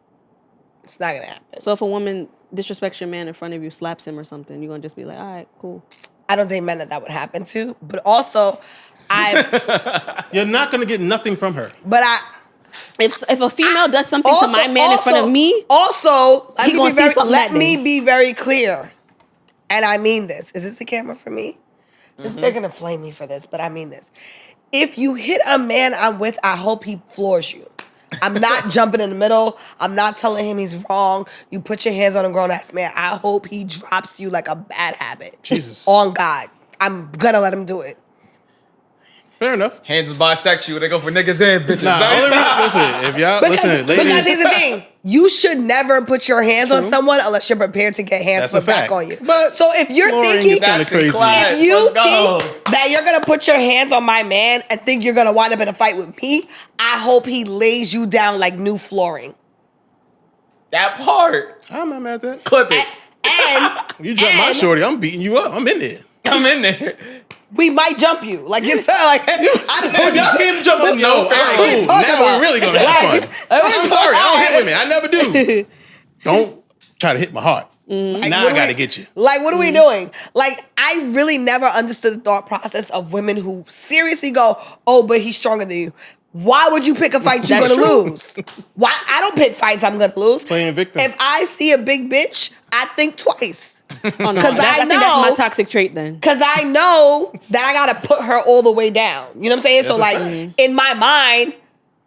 It's not gonna happen. So if a woman disrespects your man in front of you, slaps him or something, you're gonna just be like, all right, cool. I don't date men that would happen to. But also, You're not gonna get nothing from her. If a female does something to my man in front of me, Also, he gonna see something let that me day. be very clear. And I mean this. Is this the camera for me? They're gonna flame me for this, but I mean this. If you hit a man I'm with, I hope he floors you. I'm not jumping in the middle. I'm not telling him he's wrong. You put your hands on a grown-ass man. I hope he drops you like a bad habit. Jesus. On God. I'm gonna let him do it. Fair enough. Hands is bisexual. They go for niggas and bitches. Nah, only listen, if y'all listen, Because ladies. here's the thing. You should never put your hands on someone unless you're prepared to get hands That's a put back fact. on you. But so if you're Lauren thinking is kinda crazy. class. if you Let's go. think that you're gonna put your hands on my man and think you're gonna wind up in a fight with me, I hope he lays you down like new flooring. That part. I'm not mad at that. Clip it. And You jump my and shorty, I'm beating you up. I'm in there. I'm in there. we might jump you. Like it's like I If y'all can't jump up, no, all right, What are you cool. talking Now about? we're really gonna have fun. I'm sorry, I don't hit women. I never do. Don't try to hit my heart. Like, Now what I are gotta we- get you. Like, what are we doing? Like, I really never understood the thought process of women who seriously go, "Oh, but he's stronger than you." Why would you pick a fight you're That's gonna true. lose? Why? I don't pick fights I'm gonna lose. Playing victim. If I see a big bitch, I think twice. oh no, 'Cause I I think that's my know- toxic trait then. Cause I know that I gotta put her all the way down. You know what I'm saying? So That's a like fact. in my mind,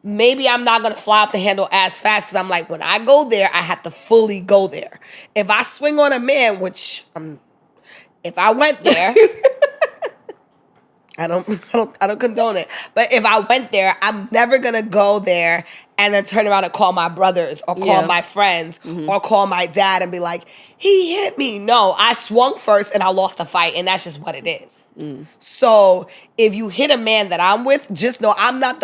maybe I'm not gonna fly off the handle as fast because I'm like, when I go there, I have to fully go there. If I swing on a man, which if I went there, I don't condone it. But if I went there, I'm never gonna go there and then turn around and call my brothers or call my friends or call my dad and be like, he hit me. No, I swung first and I lost the fight, and that's just what it is. So if you hit a man that I'm with, just know I'm not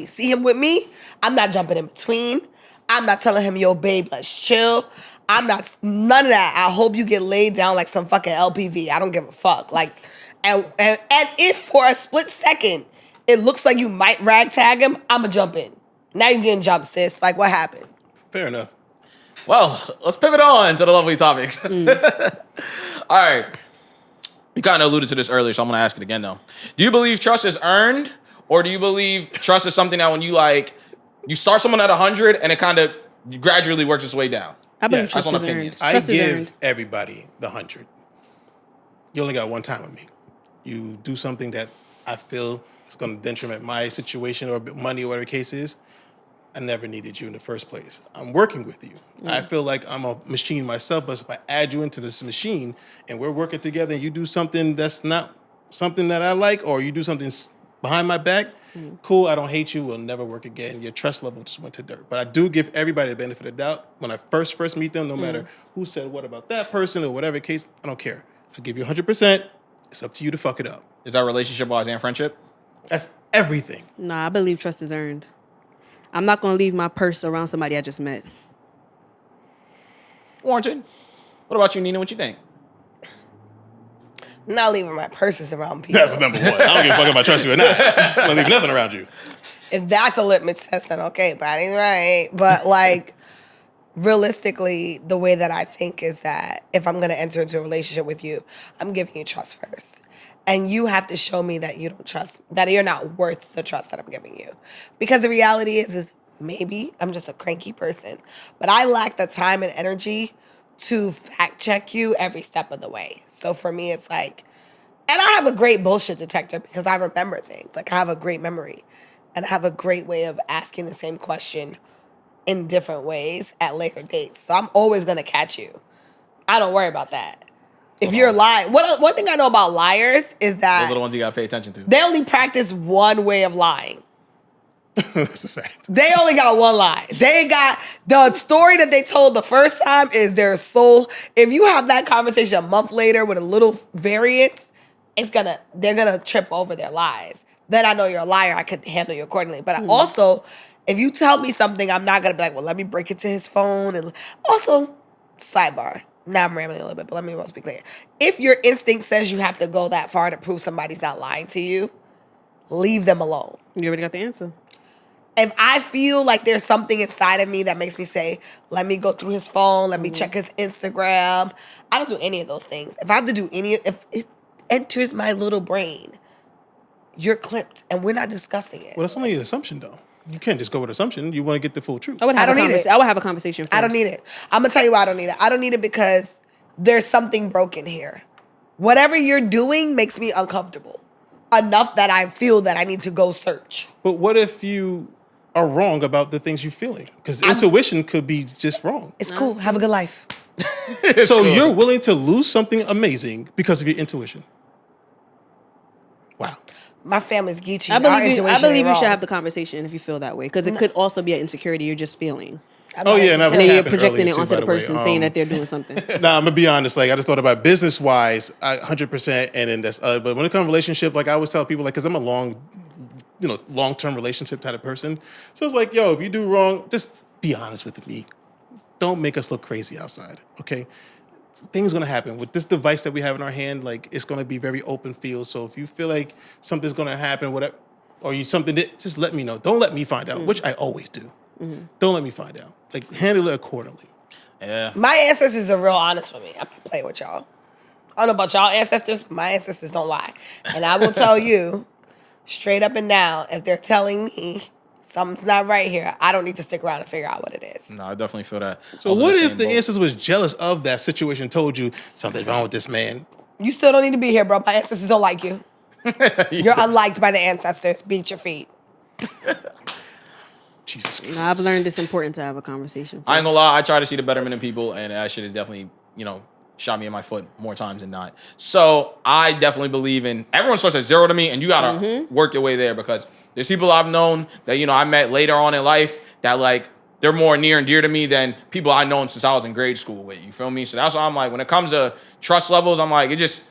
see him with me, I'm not jumping in between. I'm not telling him, yo, babe, let's chill. I'm not, none of that. I hope you get laid down like some fucking LPV. I don't give a fuck. Like, and if for a split second it looks like you might ragtag him, I'ma jump in. Now you're getting jumped, sis. Like, what happened? Fair enough. Well, let's pivot on to the lovely topics. All right. You kind of alluded to this earlier, so I'm going to ask it again, though. Do you believe trust is earned, or do you believe trust is something that when you start someone at 100 and it kind of gradually works its way down? I believe Yes. trust That's is one earned. opinion. I Trust is give earned. everybody the 100. You only got one time with me. You do something that I feel is going to detriment my situation or money or whatever the case is. I never needed you in the first place. I'm working with you. I feel like I'm a machine myself, but if I add you into this machine and we're working together and you do something that's not something that I like, or you do something behind my back, cool, I don't hate you, we'll never work again. Your trust level just went to dirt. But I do give everybody the benefit of the doubt. When I first meet them, no matter who said what about that person or whatever case, I don't care. I give you 100%. It's up to you to fuck it up. Is that relationship-wise and friendship? That's everything. Nah, I believe trust is earned. I'm not gonna leave my purse around somebody I just met. Warrington, what about you, Nina? What you think? I'm not leaving my purses around people. That's number one. I don't give a fuck if I trust you or not. I'm gonna leave nothing around you. If that's a litmus test, then okay, body's right. But like, realistically, the way that I think is that if I'm gonna enter into a relationship with you, I'm giving you trust first. And you have to show me that you don't trust, that you're not worth the trust that I'm giving you. Because the reality is maybe I'm just a cranky person, but I lack the time and energy to fact check you every step of the way. So for me, it's like, and I have a great bullshit detector because I remember things. Like, I have a great memory and I have a great way of asking the same question in different ways at later dates. So I'm always going to catch you. I don't worry about that. If you're lying, one thing I know about liars is that Those are the ones you got to pay attention to. they only practice one way of lying. That's a fact. They only got one lie. They got the story that they told the first time is their soul. If you have that conversation a month later with a little variance, they're gonna trip over their lies. Then I know you're a liar. I could handle you accordingly. But also, if you tell me something, I'm not gonna be like, well, let me break it to his phone. And also, sidebar. Now I'm rambling a little bit, but let me be clear. If your instinct says you have to go that far to prove somebody's not lying to you, leave them alone. You already got the answer. If I feel like there's something inside of me that makes me say, let me go through his phone, let me check his Instagram, I don't do any of those things. If I have to do if it enters my little brain, you're clipped and we're not discussing it. Well, that's only an assumption, though. You can't just go with assumption. You want to get the full truth. I would have don't need it. I would have a conversation first. I don't need it. I'm going to tell you why I don't need it. I don't need it because there's something broken here. Whatever you're doing makes me uncomfortable enough that I feel that I need to go search. But what if you are wrong about the things you're feeling? Because intuition could be just wrong. It's cool. Have a good life. So you're willing to lose something amazing because of your intuition. Wow. My family's Geechee. I believe you wrong. should have the conversation if you feel that way, because it could also be an insecurity you're just feeling, Oh, yeah, and that was and then you're happened projecting earlier it too, onto by the way. person, saying that they're doing something. Nah, I'm gonna be honest. Like, I just thought about business-wise, 100%, and then that's. But when it comes to relationship, like I always tell people, like, because I'm a long-term relationship type of person. So it's like, yo, if you do wrong, just be honest with me. Don't make us look crazy outside, okay? Things gonna happen with this device that we have in our hand. Like, it's gonna be very open field. So if you feel like something's gonna happen, whatever, or just let me know. Don't let me find out, which I always do. Don't let me find out. Like, handle it accordingly. Yeah. My ancestors are real honest with me. I'm not playing with y'all. I don't know about y'all ancestors, but my ancestors don't lie. And I will tell you, straight up and down, if they're telling me something's not right here, I don't need to stick around and figure out what it is. No, I definitely feel that. So what if the ancestor was jealous of that situation, told you something's wrong with this man? You still don't need to be here, bro. My ancestors don't like you. You're unliked by the ancestors. Beat your feet. Jesus Christ. I've learned it's important to have a conversation first. I ain't gonna lie, I try to see the betterment in people, and that shit is definitely, shot me in my foot more times than not. So I definitely believe in everyone starts at 0 to me, and you gotta work your way there because there's people I've known that I met later on in life that like they're more near and dear to me than people I've known since I was in grade school with. You feel me? So that's why I'm like, when it comes to trust levels, I'm like, it just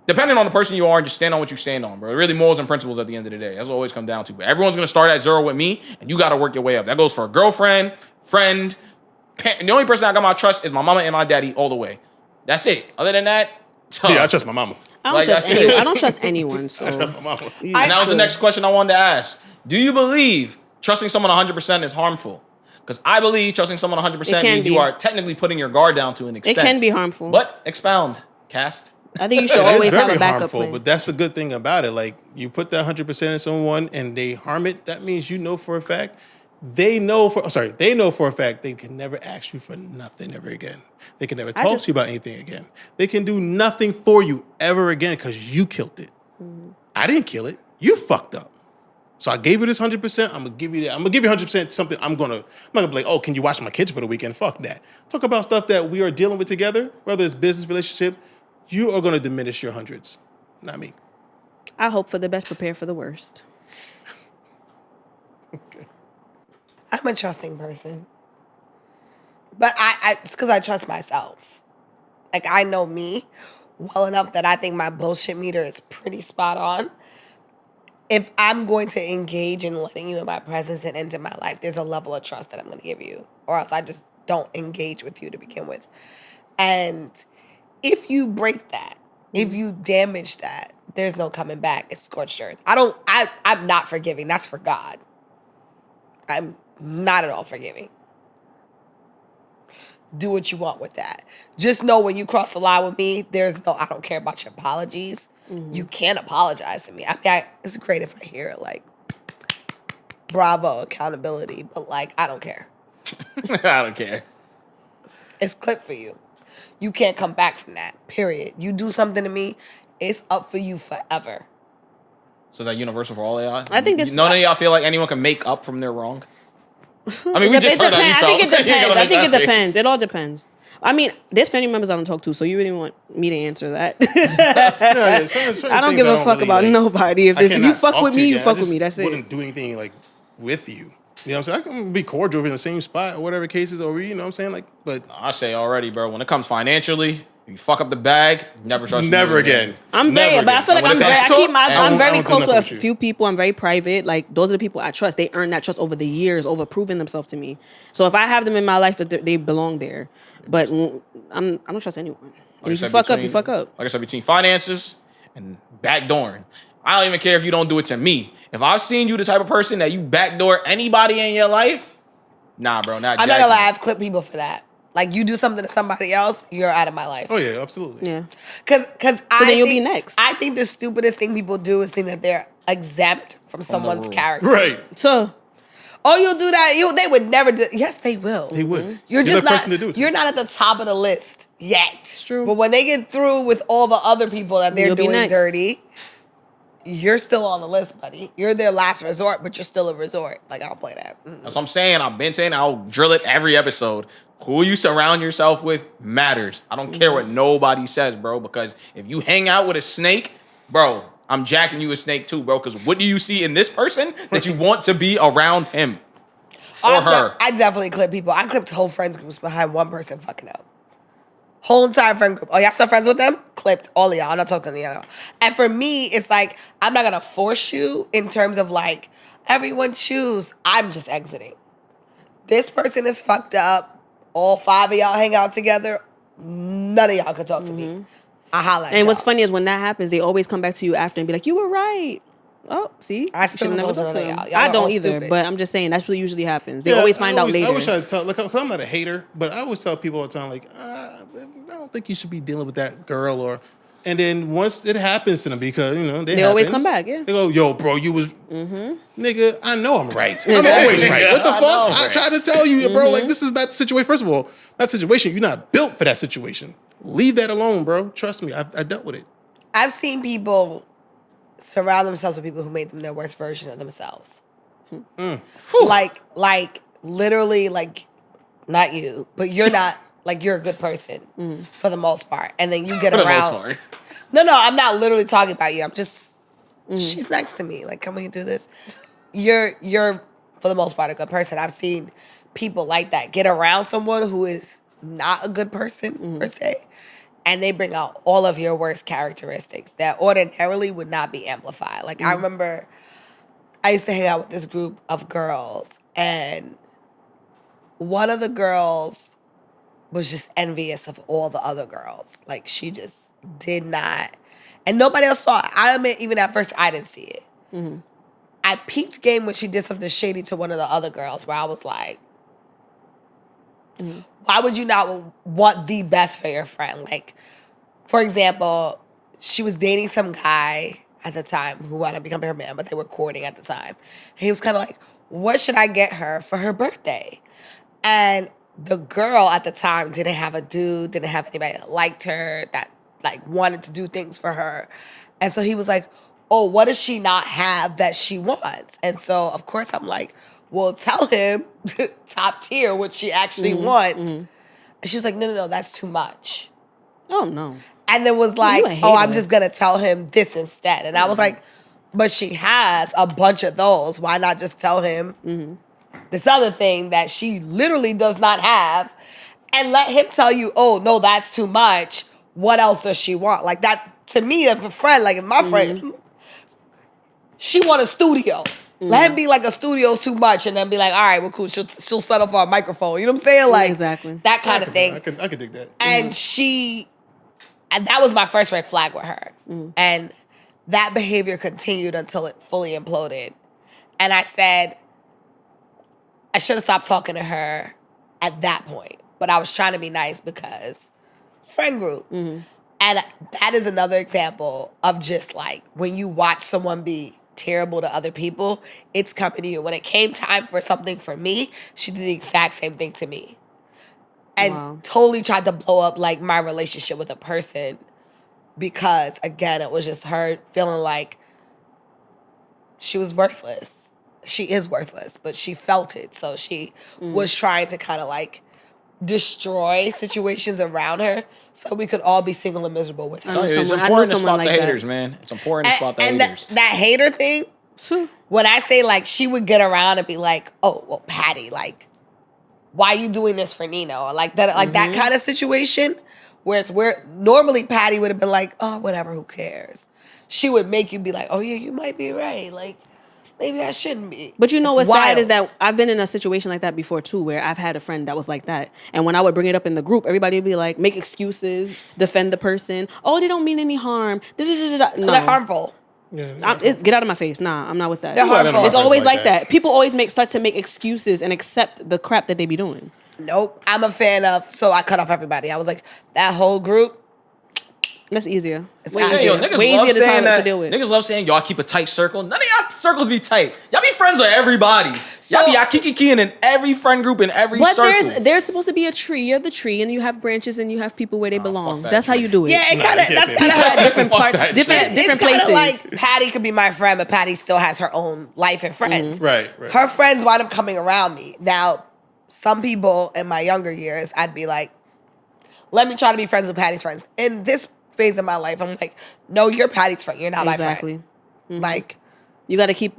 depending on the person you are, just stand on what you stand on, bro. Really, morals and principles at the end of the day. That's what it always comes down to. But everyone's gonna start at 0 with me, and you gotta work your way up. That goes for a girlfriend, friend. The only person I got my trust is my mama and my daddy all the way. That's it. Other than that, tough. Yeah, I trust my mama. I don't trust anyone. So. I trust my mama. And that was the next question I wanted to ask. Do you believe trusting someone 100% is harmful? Because I believe trusting someone 100% means you are technically putting your guard down to an extent. It can be harmful. But expound, Cast. I think you should always have a backup plan. But that's the good thing about it. Like, you put that 100% in someone and they harm it, that means you know for a fact they know for a fact they can never ask you for nothing ever again. They can never talk to you about anything again. They can do nothing for you ever again because you killed it. Mm-hmm. I didn't kill it. You fucked up. So I gave you this 100%. I'm gonna give you that. I'm gonna give you 100% something. I'm not gonna be like, oh, can you watch my kids for the weekend? Fuck that. Talk about stuff that we are dealing with together, whether it's business, relationship. You are gonna diminish your hundreds, not me. I hope for the best, prepare for the worst. Okay. I'm a trusting person. But it's because I trust myself. Like, I know me well enough that I think my bullshit meter is pretty spot on. If I'm going to engage in letting you in my presence and into my life, there's a level of trust that I'm going to give you. Or else I just don't engage with you to begin with. And if you break that, if you damage that, there's no coming back. It's scorched earth. I'm not forgiving. That's for God. I'm not at all forgiving. Do what you want with that. Just know when you cross the line with me, I don't care about your apologies. Mm-hmm. You can't apologize to me. I mean, it's great if I hear it, like, bravo, accountability, but like, I don't care. I don't care. It's clipped for you. You can't come back from that, period. You do something to me, it's up for you forever. So is that universal for all y'all? I think it's... None of y'all feel like anyone can make up from their wrong? I mean, we just heard how you felt. I think it depends. I think it depends. It all depends. I mean, there's family members I don't talk to, so you really want me to answer that? I don't give a fuck about nobody. If you fuck with me, you fuck with me. That's it. I wouldn't do anything like with you. You know what I'm saying? I can be cordial in the same spot or whatever cases, or you know what I'm saying? Like, but I say already, bro. When it comes financially, if you fuck up the bag, never trust. Never again. I'm very, but I feel like I'm very close to a few people. I'm very private. Like, those are the people I trust. They earn that trust over the years, over proving themselves to me. So if I have them in my life, they belong there. But I don't trust anyone. Like if you fuck up, you fuck up. Like I said, between finances and backdooring, I don't even care if you don't do it to me. If I've seen you the type of person that you backdoor anybody in your life, nah, bro, not. I'm not gonna lie, I've clipped people for that. Like, you do something to somebody else, you're out of my life. Oh yeah, absolutely. Yeah. Because then you'll be next. I think the stupidest thing people do is think that they're exempt from someone's character. Right. So. Oh, you'll do that. They would never do. Yes, they will. They would. You're just not. You're not at the top of the list yet. It's true. But when they get through with all the other people that they're doing dirty, you're still on the list, buddy. You're their last resort, but you're still a resort. Like, I'll play that. Mm-mm. That's what I'm saying. I've been saying I'll drill it every episode. Who you surround yourself with matters. I don't care what nobody says, bro. Because if you hang out with a snake, bro, I'm jacking you a snake too, bro. Because what do you see in this person that you want to be around him or her? I definitely clip people. I clipped whole friends groups behind one person fucking up. Whole entire friend group. Oh, y'all still friends with them? Clipped all of y'all. I'm not talking to y'all. And for me, it's like, I'm not going to force you in terms of like, everyone choose. I'm just exiting. This person is fucked up. All 5 of y'all hang out together. None of y'all can talk to me. I holla at y'all. And what's funny is when that happens, they always come back to you after and be like, you were right. Oh, see? I still never talk to y'all. I don't either, stupid. But I'm just saying that's what usually happens. They always find out later. I wish I tell, like, because I'm not a hater, but I always tell people all the time, like, I don't think you should be dealing with that girl and then once it happens to them, because, you know, they always come back, yeah. They go, yo, bro, you was, nigga, I know I'm right. I'm always right. What the fuck? I tried to tell you, bro, like, this is not the situation. First of all, that situation, you're not built for that situation. Leave that alone, bro. Trust me, I dealt with it. I've seen people surround themselves with people who made them their worst version of themselves. Like, literally, like, not you, but you're not like you're a good person for the most part, and then you get For the around. most part. No, I'm not literally talking about you. I'm just she's next to me. Like, can we do this? You're for the most part a good person. I've seen people like that get around someone who is not a good person per se, and they bring out all of your worst characteristics that ordinarily would not be amplified. Like I remember I used to hang out with this group of girls, and one of the girls was just envious of all the other girls. Like she just did not, and nobody else saw it. I admit, even at first, I didn't see it. I peeped game when she did something shady to one of the other girls, where I was like, why would you not want the best for your friend? Like, for example, she was dating some guy at the time who wanted to become her man, but they were courting at the time. He was kind of like, what should I get her for her birthday? And the girl at the time didn't have a dude, didn't have anybody that liked her, that like wanted to do things for her. And so he was like, oh, what does she not have that she wants? And so, of course, I'm like, well, tell him top tier what she actually wants. And she was like, no, that's too much. Oh, no. And then was like, oh, I'm just going to tell him this instead. And I was like, but she has a bunch of those. Why not just tell him this other thing that she literally does not have and let him tell you, oh, no, that's too much. What else does she want? Like that, to me, if a friend, like if my friend, she want a studio. Let him be like, a studio's too much, and then be like, all right, well, cool. She'll set for a microphone. You know what I'm saying? Like, exactly. That kind of thing. I could dig that. And and that was my first red flag with her. And that behavior continued until it fully imploded. And I said, I should have stopped talking to her at that point. But I was trying to be nice because friend group. And that is another example of just like when you watch someone be terrible to other people, it's coming to you. When it came time for something for me, she did the exact same thing to me. And totally tried to blow up like my relationship with a person because, again, it was just her feeling like she was worthless. She is worthless, but she felt it. So she was trying to kind of like destroy situations around her so we could all be single and miserable with her. It's important to spot the haters, man. It's important to spot the haters. That hater thing, when I say like she would get around and be like, oh, well, Patty, like, why are you doing this for Nino? Or like that, that kind of situation where normally Patty would have been like, oh, whatever, who cares? She would make you be like, oh yeah, you might be right. Like, maybe I shouldn't be. But you know what's sad is that I've been in a situation like that before too, where I've had a friend that was like that. And when I would bring it up in the group, everybody would be like, make excuses, defend the person. Oh, they don't mean any harm. No. They're harmful. Yeah, Get out of my face. Nah, I'm not with that. They're harmful. It's always like that. People always start to make excuses and accept the crap that they be doing. Nope. I'm a fan of, so I cut off everybody. I was like, that whole group. That's easier. It's Way easier to deal with. Niggas love saying y'all keep a tight circle. None of y'all circles be tight. Y'all be friends with everybody. Y'all be kiki-kiing in every friend group in every circle. But there's supposed to be a tree. You're the tree, and you have branches, and you have people where they belong. That's how you do it. Yeah, that's kind of different parts, different places. It's like Patty could be my friend, but Patty still has her own life and friends. Right. Her friends wind up coming around me. Now, some people in my younger years, I'd be like, let me try to be friends with Patty's friends. In this phase of my life, I'm like, no, you're Patty's friend. You're not my friend. Like, you got to keep.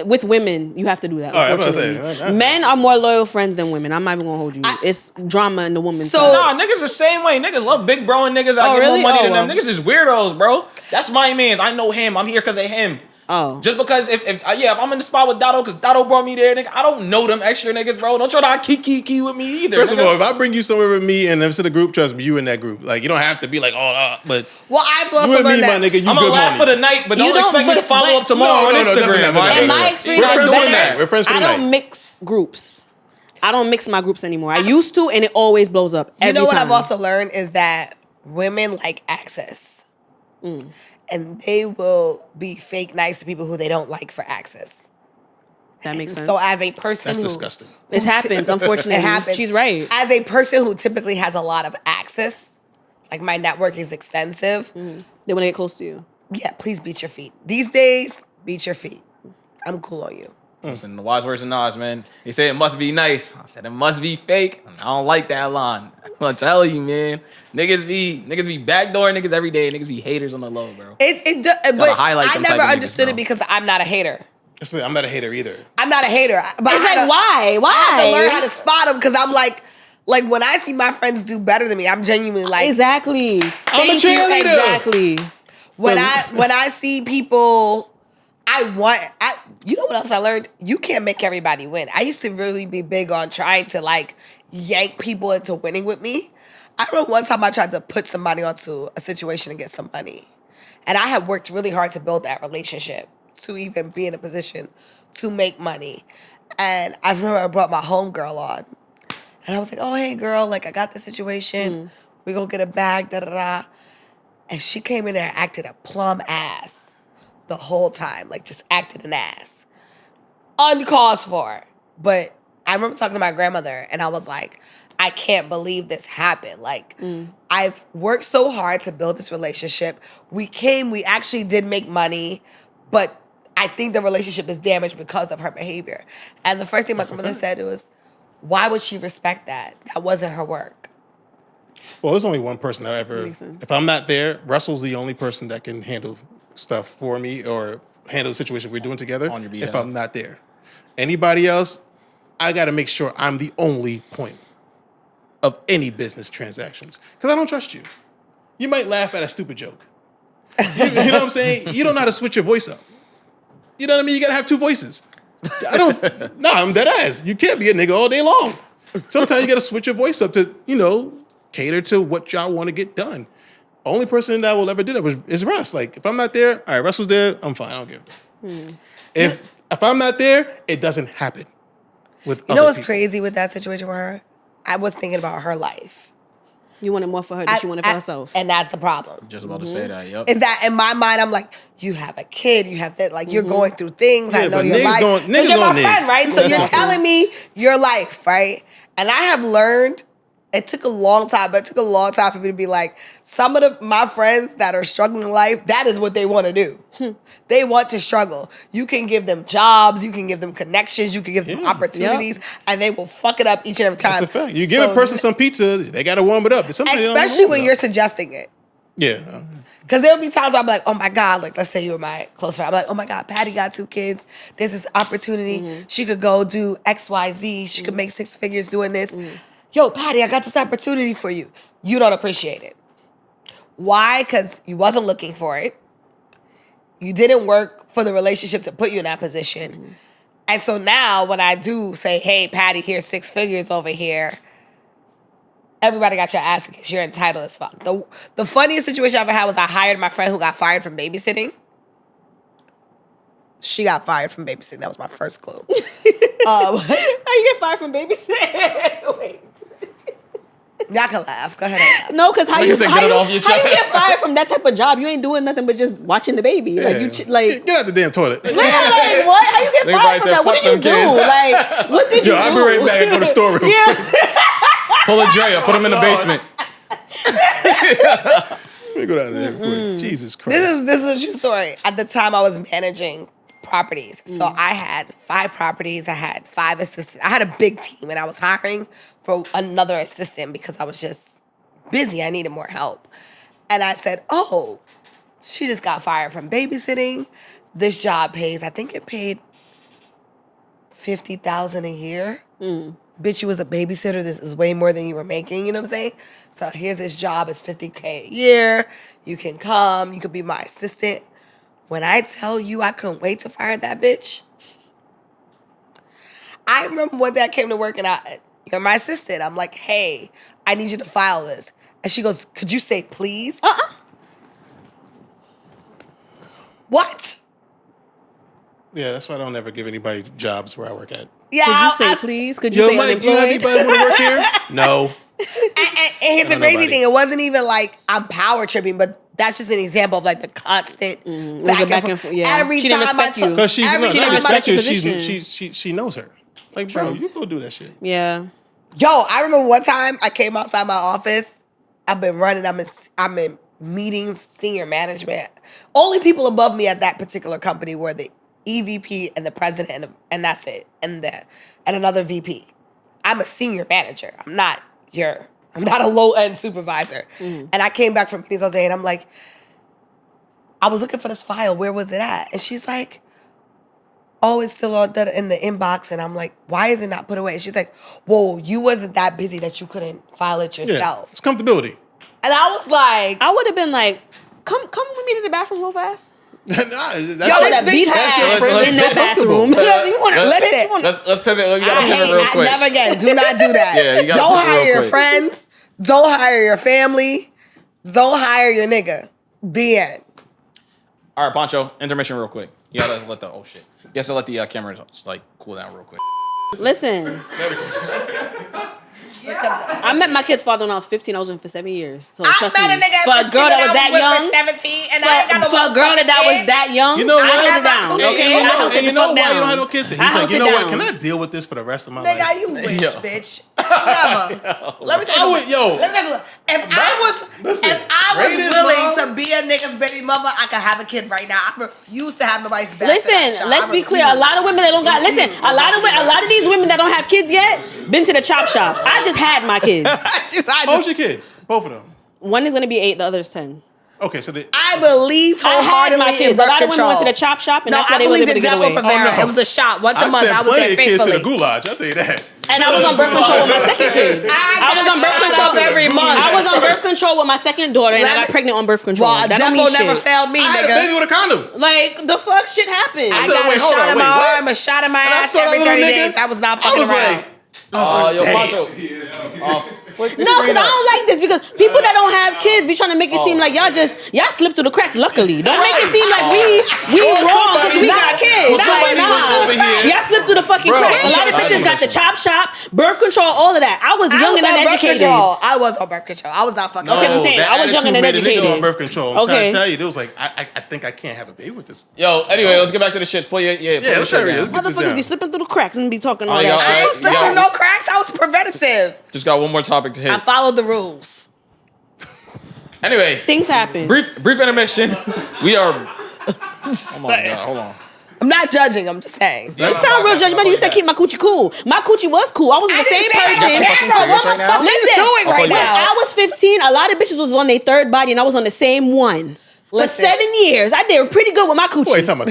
With women, you have to do that. Unfortunately, men are more loyal friends than women. I'm not even gonna hold you. It's drama in the woman's side. Nah, niggas the same way. Niggas love big bro and niggas. I get more money than them. Niggas is weirdos, bro. That's my man's. I know him. I'm here because of him. Oh. Just because if I'm in the spot with Dotto, because Dotto brought me there, nigga, I don't know them extra niggas, bro. Don't try to kiki with me either. First of all, if I bring you somewhere with me and it's in a group, trust me, you in that group. Like, you don't have to be like, but well, I've also you and learned me, that. my nigga, you I'm good gonna laugh money. for the night, but don't expect me to follow up tomorrow on Instagram. In my experience, we're friends for the night. We're friends for the night. I don't mix groups. I don't mix my groups anymore. I used to, and it always blows up every time. You know what I've also learned is that women like access. And they will be fake nice to people who they don't like for access. That makes sense. So as a person That's disgusting. This happens, unfortunately. It happens. She's right. As a person who typically has a lot of access, like my network is extensive. They want to get close to you. Yeah, please beat your feet. These days, beat your feet. I'm cool on you. Listen, the wise words of Nas, man. He said it must be nice. I said it must be fake. I don't like that line. I'm gonna tell you, man. Niggas be backdoor niggas every day. Niggas be haters on the low, bro. But I never understood it because I'm not a hater. I'm not a hater either. I'm not a hater. But it's like, why? Why? I have to learn how to spot them because I'm like when I see my friends do better than me, I'm genuinely like, exactly. I'm a cheerleader. Exactly. When I see people, you know what else I learned? You can't make everybody win. I used to really be big on trying to like yank people into winning with me. I remember one time I tried to put somebody onto a situation and get some money. And I had worked really hard to build that relationship to even be in a position to make money. And I remember I brought my homegirl on. And I was like, oh, hey, girl, like I got this situation. We gonna get a bag, da-da-da. And she came in there and acted a plum ass the whole time, like just acted an ass. Uncalled for. But I remember talking to my grandmother and I was like, I can't believe this happened. Like, I've worked so hard to build this relationship. We actually did make money, but I think the relationship is damaged because of her behavior. And the first thing my grandmother said was, why would she respect that? That wasn't her work. Well, there's only one person I ever, if I'm not there, Russell's the only person that can handle stuff for me or handle the situation we're doing together on your behalf. If I'm not there. Anybody else, I got to make sure I'm the only point of any business transactions because I don't trust you. You might laugh at a stupid joke. You know what I'm saying? You don't know how to switch your voice up. You know what I mean? You got to have two voices. I'm dead ass. You can't be a nigga all day long. Sometimes you got to switch your voice up to, cater to what y'all want to get done. Only person that will ever do that is Russ. Like, if I'm not there, all right, Russ was there, I'm fine, I don't care. If I'm not there, it doesn't happen with other what's people. crazy with that situation with her? I was thinking about her life. You wanted more for her than she wanted for herself. And that's the problem. Just about to say that, yep. Is that in my mind, I'm like, you have a kid, you have that, like, you're going through things, I know your life. Because you're my friend, right? So you're telling me your life, right? And I have learned, it took a long time, but it took a long time for me to be like, some of my friends that are struggling in life, that is what they want to do. They want to struggle. You can give them jobs, you can give them connections, you can give them opportunities, and they will fuck it up each and every time. That's a fact. You give a person some pizza, they got to warm it up. Especially when you're suggesting it. Yeah. Because there'll be times where I'm like, oh my God, like let's say you were my close friend. I'm like, oh my God, Patty got 2 kids. There's this opportunity. She could go do X, Y, Z. She could make 6 figures doing this. Yo, Patty, I got this opportunity for you. You don't appreciate it. Why? Because you wasn't looking for it. You didn't work for the relationship to put you in that position. And so now when I do say, hey, Patty, here's 6 figures over here, everybody got your ass because you're entitled as fuck. The funniest situation I ever had was I hired my friend who got fired from babysitting. She got fired from babysitting. That was my first clue. How you get fired from babysitting? Wait. Y'all can laugh. Go ahead and laugh. No, because how you get fired from that type of job? You ain't doing nothing but just watching the baby. Yeah. Like get out the damn toilet. Like what? How you get fired from that? What did you do? Like what did you do? I'll be right back and go to the store real quick. Pull a Dre up, put him in the basement. Let me go down there real quick. Jesus Christ. This is a true story. At the time I was managing properties. So I had 5 properties. I had 5 assistants. I had a big team and I was hiring for another assistant because I was just busy. I needed more help. And I said, oh, she just got fired from babysitting. This job pays, I think it paid $50,000 a year. Bitch, you was a babysitter. This is way more than you were making. You know what I'm saying? So here's this job. It's $50K a year. You can come. You could be my assistant. When I tell you I couldn't wait to fire that bitch, I remember one day I came to work and you're my assistant. I'm like, hey, I need you to file this. And she goes, could you say please? What? Yeah, that's why I don't ever give anybody jobs where I work at. Yeah, could you say please? Could you say Mike, unemployed? you have anybody want to work here? No. And here's the crazy thing. It wasn't even like I'm power tripping, but that's just an example of like the constant back and forth. Yeah. Every she time didn't respect you. Because she respect she knows her. Like, bro, you go do that shit. Yeah. Yo, I remember one time I came outside my office. I've been running. I'm in meetings, senior management. Only people above me at that particular company were the EVP and the president and that's it. And another VP. I'm a senior manager. I'm not a low-end supervisor. Mm. And I came back from meetings all day and I'm like, I was looking for this file. Where was it at? And she's like, oh, it's still in the inbox. And I'm like, why is it not put away? And she's like, whoa, you wasn't that busy that you couldn't file it yourself. Yeah, it's comfortability. And I was like, I would have been like, come with me to the bathroom real fast. Nah, that's beat her ass in that bathroom. Let's pivot. You gotta pivot real quick. Never again. Do not do that. Yeah, you gotta don't hire your quick. friends. Don't hire your family. Don't hire your nigga. The end. All right, Poncho. Intermission real quick. You gotta let the You have to let the cameras cool down real quick. Listen. I met my kid's father when I was 15. I was with him for 7 years. So trust me. For a girl that was that young, for a girl that was that young, you know what? I held it down. Okay, I held it the fuck down. You don't have no kids. He's like, you know what? Can I deal with this for the rest of my life? Nigga, you wish, bitch. Never. Let me tell you. If I was willing to be a nigga's baby mother, I could have a kid right now. I refuse to have nobody's back. Listen, let's be clear. A lot of women that don't got a lot of these women that don't have kids yet been to the chop shop. I just had my kids. How old your kids? Both of them. One is gonna be 8, the other is 10. Okay, so I believe wholeheartedly my kids. A lot of women went to the chop shop, and that's why they were able to get away. It was a shop once a month. I was there faithfully. Kids to the goulash. I'll tell you that. And I was on birth control with my second kid. I was on birth control every month. I was on birth control with my second daughter, and I got pregnant on birth control. Well, that don't mean shit. Never failed me, nigga. I had a baby with a condom. Like the fuck shit happened. I got a shot in my arm, a shot in my ass every 30 days. I was not fucking around. Yo, Poncho. No, because I don't like this because people that don't have kids be trying to make it seem like y'all slip through the cracks. Luckily, don't make it seem like we wrong because we got kids. Y'all slip through the fucking cracks. A lot of bitches got the chop shop, birth control, all of that. I was young and uneducated. I was on birth control. I was not fucking. Okay, I'm saying I was young and uneducated. On birth control. I'm trying to tell you, it was like I think I can't have a baby with this. Yo, anyway, let's get back to the shit. Let's motherfuckers be slipping through the cracks and be talking all that shit. I ain't slipping through no cracks. I was preventative. Just got one more topic to hit. I followed the rules. Anyway, things happen. Brief intermission. We are. Oh my god! Hold on. I'm not judging. I'm just saying. You sound real judgmental. You said keep my coochie cool. My coochie was cool. I was the same person. What are you doing right now? When I was 15, a lot of bitches was on their third body, and I was on the same one. For 7 years, I did pretty good with my coochie. Wait, tell me.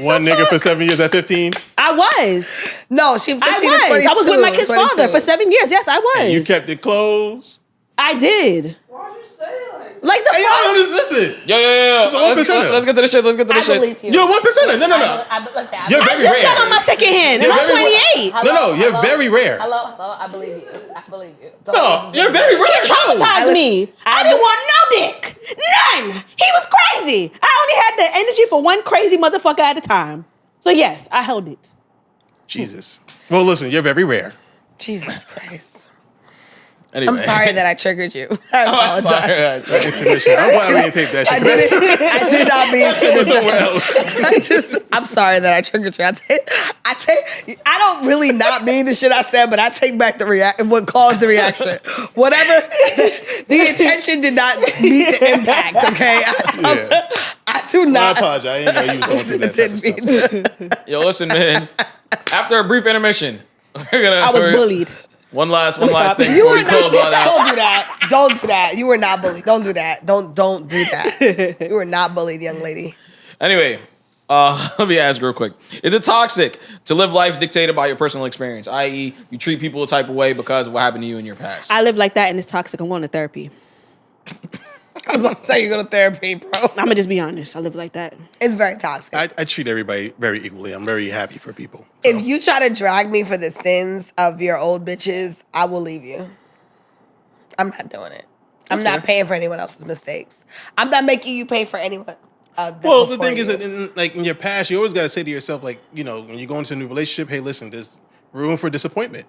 One nigga for 7 years at 15? I was. No, she was 15 to 22. I was with my kid's father for 7 years. Yes, I was. And you kept it closed? I did. Why'd you say like the fuck? Listen. Yo. Let's get to the shit. Let's get to the shit. You're 1%. No. I just got on my second hand, and I'm 28. No, you're very rare. Hello, I believe you. No, you're very rare. He traumatized me. I didn't want no dick. None. He was crazy. I only had the energy for one crazy motherfucker at a time. So yes, I held it. Jesus. Well, listen, you're very rare. Jesus Christ. Anyway. I'm sorry that I triggered you. I apologize. I'm glad we didn't take that shit. I did not mean to. It was somewhere else. I'm sorry that I triggered you. I don't really not mean the shit I said, but I take back what caused the reaction. Whatever, the intention did not meet the impact, okay? I do not. I apologize. I didn't know you was going through that type of stuff. Yo, listen, man. After a brief intermission, I was bullied. One last thing. You were not. Don't do that. Don't do that. You were not bullied. Don't do that. Don't do that. You were not bullied, young lady. Anyway, let me ask real quick. Is it toxic to live life dictated by your personal experience? I.e., you treat people a type of way because of what happened to you in your past? I live like that and it's toxic. I'm going to therapy. I was about to say you go to therapy, bro. I'm going to just be honest. I live like that. It's very toxic. I treat everybody very equally. I'm very happy for people. So. If you try to drag me for the sins of your old bitches, I will leave you. I'm not doing it. I'm not paying for anyone else's mistakes. I'm not making you pay for anyone. Well, the thing is that in your past, you always got to say to yourself, like, when you go into a new relationship, hey, listen, there's room for disappointment.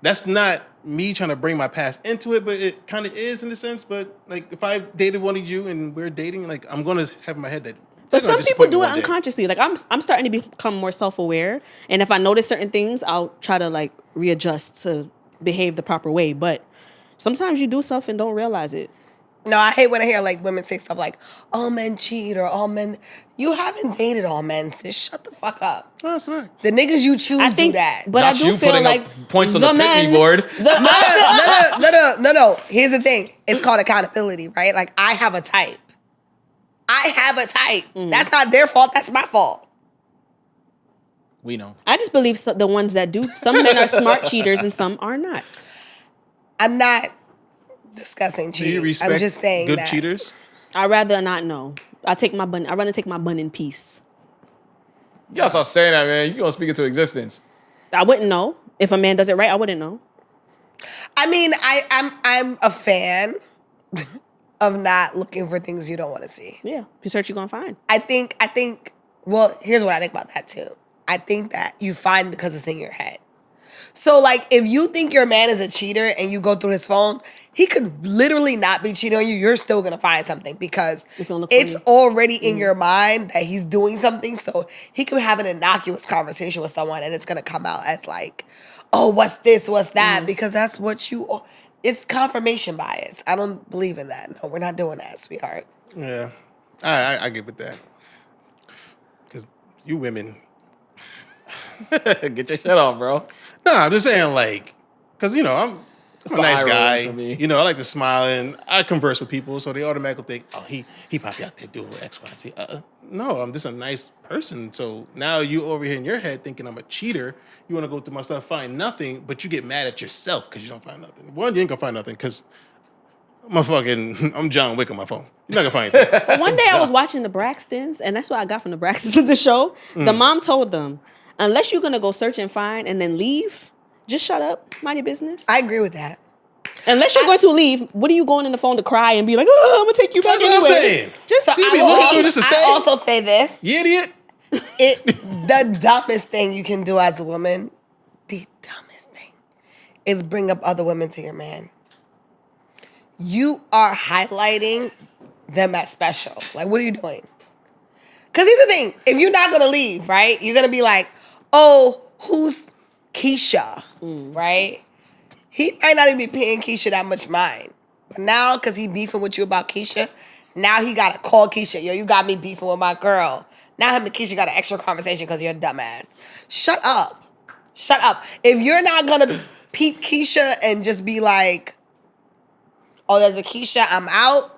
That's not me trying to bring my past into it, but it kind of is in a sense. But like, if I dated one of you and we're dating, like, I'm gonna have in my head that. But some people do it unconsciously. Like I'm starting to become more self-aware, and if I notice certain things, I'll try to like readjust to behave the proper way. But sometimes you do stuff and don't realize it. No, I hate when I hear like women say stuff like all men cheat or all men. You haven't dated all men, sis. Shut the fuck up. That's right. The niggas you choose do that. But Not I do you feel putting like up points on the pick me board. No. Here's the thing. It's called accountability, right? Like I have a type. That's not their fault. That's my fault. We know. I just believe the ones that do. Some men are smart cheaters and some are not. I'm not discussing cheating. Do you respect I'm just saying good that. cheaters? I'd rather not know. I'd rather take my bun in peace. You gotta stop saying that, man. You gonna speak it to existence. I wouldn't know. If a man does it right, I wouldn't know. I mean, I'm a fan of not looking for things you don't want to see. Yeah. If you search, you're gonna find. I think, well, here's what I think about that too. I think that you find because it's in your head. So, like, if you think your man is a cheater and you go through his phone, he could literally not be cheating on you. You're still going to find something because it's already in your mind that he's doing something. So, he could have an innocuous conversation with someone and it's going to come out as like, oh, what's this, what's that? Because that's what it's confirmation bias. I don't believe in that. No, we're not doing that, sweetheart. Yeah. I get with that. Because you women... Get your shit off, bro. No, I'm just saying, like, because, I'm a nice guy. For me. I like to smile and I converse with people, so they automatically think, oh, he probably out there doing X, Y, Z. No, I'm just a nice person. So now you over here in your head thinking I'm a cheater. You want to go through my stuff, find nothing, but you get mad at yourself because you don't find nothing. One, you ain't gonna find nothing because I'm John Wick on my phone. You're not gonna find anything. One day I was watching the Braxtons, and that's what I got from the Braxtons, the show. The mom told them, unless you're gonna go search and find and then leave, just shut up, mind your business. I agree with that. Unless you're going to leave, what are you going in the phone to cry and be like, oh, I'm gonna take you back That's anyway? what I'm saying. Just You be looking through this to stay? I also say this. You idiot. The dumbest thing you can do as a woman, the dumbest thing, is bring up other women to your man. You are highlighting them as special. Like, what are you doing? Because here's the thing. If you're not going to leave, right, you're going to be like, oh, who's Keisha, right? He might not even be paying Keisha that much mind. But now, because he beefing with you about Keisha, now he got to call Keisha. Yo, you got me beefing with my girl. Now him and Keisha got an extra conversation because you're a dumbass. Shut up. Shut up. If you're not going to peep Keisha and just be like, oh, there's a Keisha, I'm out.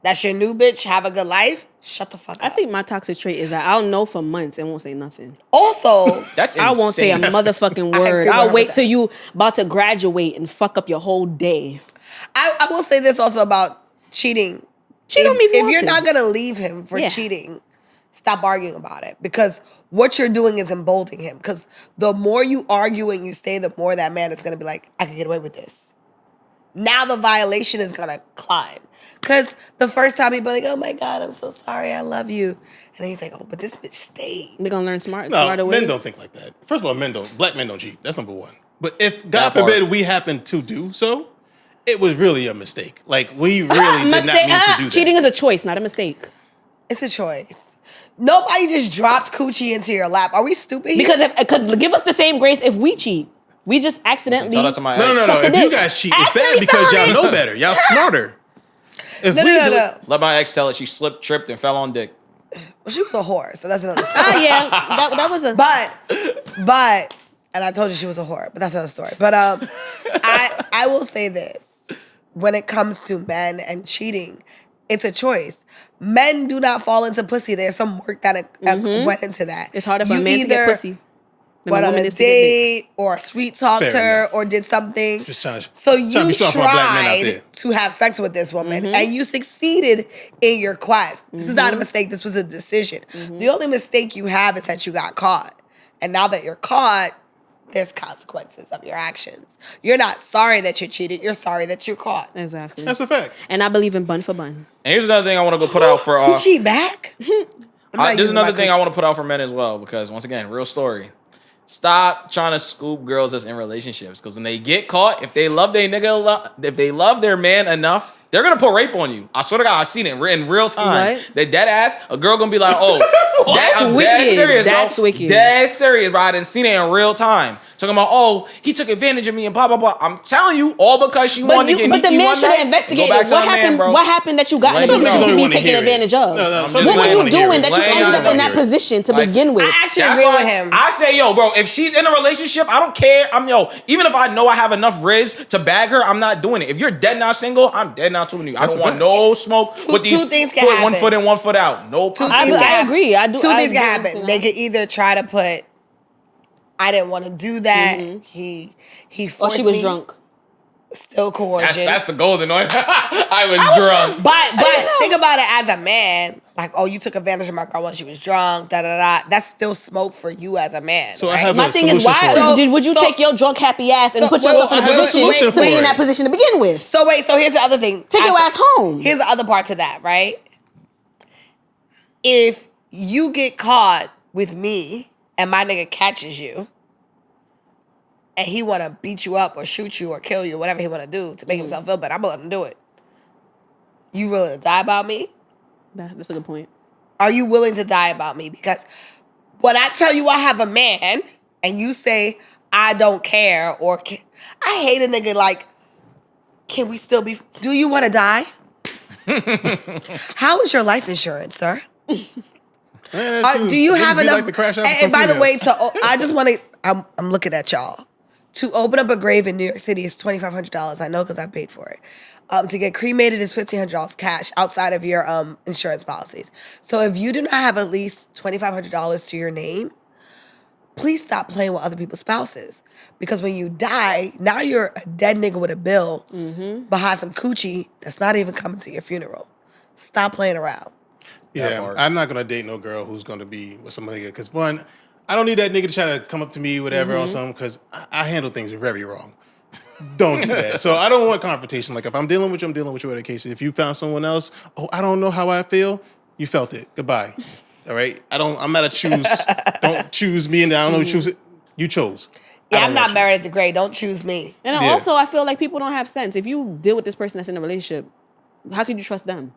That's your new bitch. Have a good life. Shut the fuck up. I think my toxic trait is that I'll know for months and won't say nothing. Also, That's insane. I won't say a motherfucking I word. agree I'll with wait that. till you about to graduate and fuck up your whole day. I will say this also about cheating. Cheat on me if you want you're to. not going to leave him for cheating, stop arguing about it. Because what you're doing is emboldening him. Because the more you argue and you stay, the more that man is going to be like, I can get away with this. Now the violation is going to climb. Because the first time he'd be like, oh my God, I'm so sorry, I love you. And then he's like, oh, but this bitch stayed. They're gonna learn smarter No, ways. men don't think like that. First of all, black men don't cheat. That's number one. But if, God That part. forbid, we happen to do so, it was really a mistake. Like, we really did not mean to do that. Cheating is a choice, not a mistake. It's a choice. Nobody just dropped coochie into your lap. Are we stupid here? Because give us the same grace if we cheat. We just accidentally. Tell that to my No. ex. Suck a If dick. you guys cheat, it's Accidentally bad because fell on y'all it. know better. Y'all smarter. If No. Let my ex tell it she slipped, tripped, and fell on dick. Well, she was a whore, so that's another story. Yeah, that was a. But, and I told you she was a whore, but that's another story. But I will say this. When it comes to men and cheating, it's a choice. Men do not fall into pussy. There's some work that went into that. It's harder for a You man to get pussy. than went on woman a is to get dick. date or sweet talked Fair her enough. or did something. Just trying to So be you strong for my black men out there. tried to have sex with this woman and you succeeded in your quest. This is not a mistake. This was a decision. The only mistake you have is that you got caught. And now that you're caught, there's consequences of your actions. You're not sorry that you cheated. You're sorry that you're caught. Exactly. That's a fact. And I believe in bun for bun. And here's another thing I want to go put out for. You cheat back? This is another thing I want to put out for men as well, because once again, real story. Stop trying to scoop girls that's in relationships, because when they get caught, if they love their nigga, if they love their man enough, they're gonna put rape on you. I swear to God, I've seen it in real time. What? They dead ass, a girl gonna be like, oh, That's I'm wicked. dead serious, bro. That's wicked. Dead serious, bro. I done seen it in real time. talking about, oh, he took advantage of me and blah, blah, blah. I'm telling you, all because she wanted to get But the man should have investigated. What happened that you got in a position to be taken advantage of? What were you doing that you ended up in that position to begin with? I actually agree with him. I say, yo, bro, if she's in a relationship, I don't care. Even if I know I have enough riz to bag her, I'm not doing it. If you're dead now single, I'm dead now to you. I don't want no smoke with these two things can happen. 1 foot in, 1 foot out. No. I agree. I do. Two things can happen. They could either try to put, I didn't want to do that. He forced me. She was drunk. Still coercion. That's the golden one. I was drunk. But think about it as a man. Like, oh, you took advantage of my girl when she was drunk. Da da da. That's still smoke for you as a man. So right? I have my thing is, why would you take your drunk happy ass and put yourself in a position to be in that position to begin with? So here's the other thing. Take your ass home. Here's the other part to that, right? If you get caught with me and my nigga catches you and he want to beat you up or shoot you or kill you, whatever he want to do to make himself feel better, I'm going to let him do it. You willing to die about me? That's a good point. Are you willing to die about me? Because when I tell you I have a man and you say I don't care or I hate a nigga like, can we still be, do you want to die? How is your life insurance, sir? Do you have enough? Like and by the way, I just want to. I'm looking at y'all. To open up a grave in New York City is $2,500. I know because I paid for it. To get cremated is $1,500 cash outside of your insurance policies. So if you do not have at least $2,500 to your name, please stop playing with other people's spouses. Because when you die, now you're a dead nigga with a bill behind some coochie that's not even coming to your funeral. Stop playing around. Yeah, I'm not gonna date no girl who's gonna be with some nigga. Because one, I don't need that nigga to try to come up to me, whatever, on something. Because I handle things very wrong. Don't do that. So I don't want confrontation. Like if I'm dealing with you, I'm dealing with you. Whatever the case is. If you found someone else, I don't know how I feel. You felt it. Goodbye. All right. I'm not a choose. Don't choose me, and I don't know who choose it. You chose. Yeah, I'm not married at the grave. Don't choose me. And also, I feel like people don't have sense. If you deal with this person that's in a relationship, how can you trust them?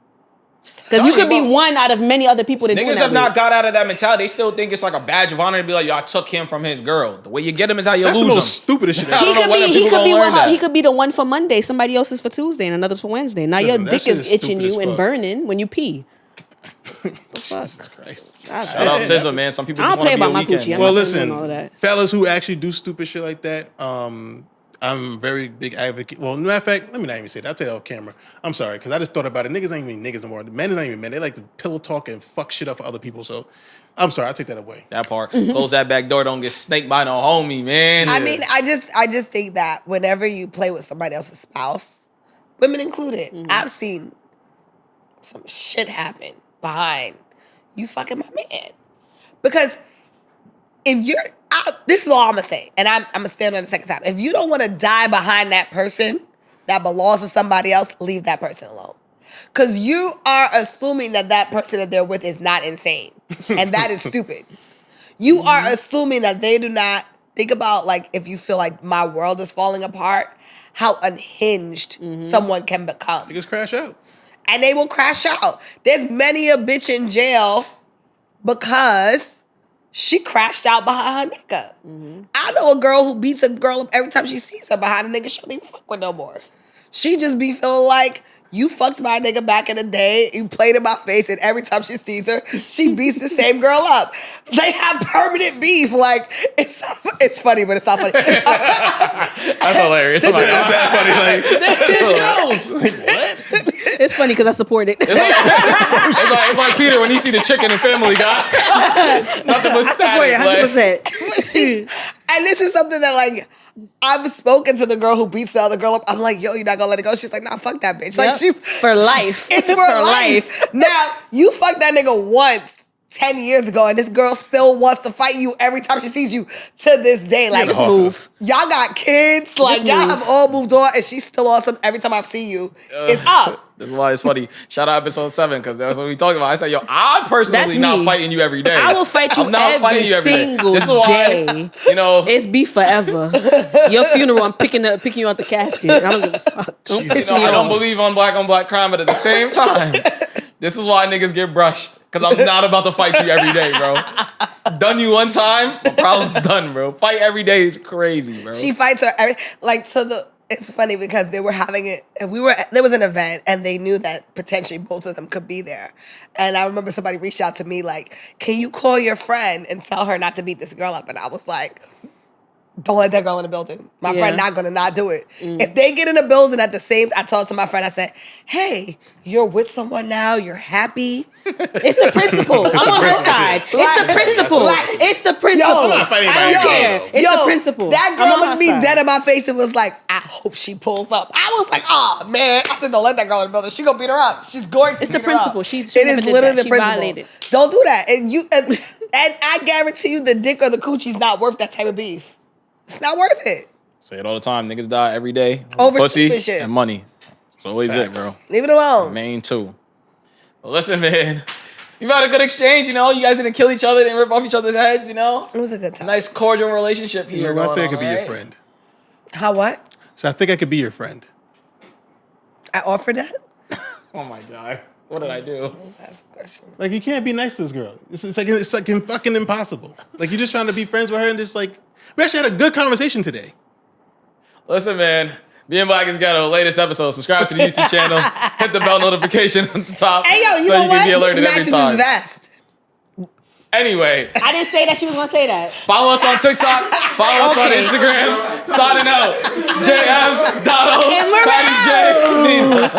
Because you could be one out of many other people that niggas have not got out of that mentality. They still think it's like a badge of honor to be like, yo, I took him from his girl. The way you get him is how you lose him. That's the most stupidest shit ever. He could be the one for Monday, somebody else is for Tuesday, and another's for Wednesday. Now your dick is itching you and burning when you pee. Jesus Christ. Shout out SZA, man. Some people just want to be a weekend. Well, listen, fellas who actually do stupid shit like that, I'm a very big advocate. Well, matter of fact, let me not even say that. I'll tell you off camera. I'm sorry, because I just thought about it. Niggas ain't even niggas no more. Men is not even men. They like to pillow talk and fuck shit up for other people. So I'm sorry, I'll take that away. That part. Close that back door. Don't get snaked by no homie, man. I mean, I just think that whenever you play with somebody else's spouse, women included, I've seen some shit happen behind you fucking my man. Because if you're this is all I'm going to say, and I'm going to stand on the second time. If you don't want to die behind that person that belongs to somebody else, leave that person alone. Because you are assuming that person that they're with is not insane. And that is stupid. You are assuming that they do not think about, like, if you feel like my world is falling apart, how unhinged someone can become. Niggas crash out. And they will crash out. There's many a bitch in jail because she crashed out behind her nigga. I know a girl who beats a girl up every time she sees her behind a nigga she don't even fuck with no more. She just be feeling like, you fucked my nigga back in the day, you played in my face, and every time she sees her, she beats the same girl up. They have permanent beef. Like, it's funny, but it's not funny. That's hilarious. It's that funny. Like, what? It's funny because I support it. It's like Peter when he see the chicken in Family Guy. Nothing but I support it 100%. And this is something that, like, I've spoken to the girl who beats the other girl up. I'm like, yo, you're not gonna let it go? She's like, nah, fuck that bitch. Like, she's for life. It's for life. Now, you fuck that nigga once 10 years ago, and this girl still wants to fight you every time she sees you to this day. Like, just move. Y'all got kids. Like, y'all have all moved on, and she's still awesome every time I see you. It's up. That's why it's funny. Shout out episode 7, because that's what we talking about. I said, yo, I'm personally not fighting you every day. I will fight you every single day. You know, it's beef forever. Your funeral, I'm picking you out the casket. I don't give a fuck. Don't piss me off. I don't believe on black crime, but at the same time, this is why niggas get brushed. Because I'm not about to fight you every day, bro. done you one time, the problem's done, bro. Fight every day is crazy, bro. She fights her it's funny because they were having it. There was an event, and they knew that potentially both of them could be there. And I remember somebody reached out to me like, "Can you call your friend and tell her not to beat this girl up?" And I was like, "Don't let that girl in the building. My friend not gonna not do it. If they get in the building at the same," I told to my friend, I said, "Hey, you're with someone now. You're happy." It's the principle. I'm on her side. It's the principle. It's the principle. I'm not fighting I don't care. It's the principle. That girl looked me dead in my face and was like, "I hope she pulls up." I was like, "Oh man!" I said, "Don't let that girl in the building. She gonna beat her up. She's going to." It's the principle. She it is literally the principle. Violated. Don't do that. And I guarantee you, the dick or the coochie's not worth that type of beef. It's not worth it. Say it all the time. Niggas die every day. Over pussy stupid shit. and money. That's always Facts. it, bro. Leave it alone. Main two. Well, listen, man. You've had a good exchange, you know. You guys didn't kill each other, didn't rip off each other's heads, you know. It was a good time. Nice cordial relationship here. I think I could be your friend. How what? So I think I could be your friend. I offered that? Oh my God. What did I do? That's a question. Like, you can't be nice to this girl. It's like fucking impossible. Like, you're just trying to be friends with her and just like, we actually had a good conversation today. Listen, man. Being Black is Ghetto, latest episode. Subscribe to the YouTube channel. Hit the bell notification at the top. Hey, yo, you so know you what? can be alerted This every matches time. his vest. Anyway, I didn't say that she was gonna say that. follow us on TikTok. Follow us on Instagram. Signing out. JMs, Donald, And we're Patty J, Nina.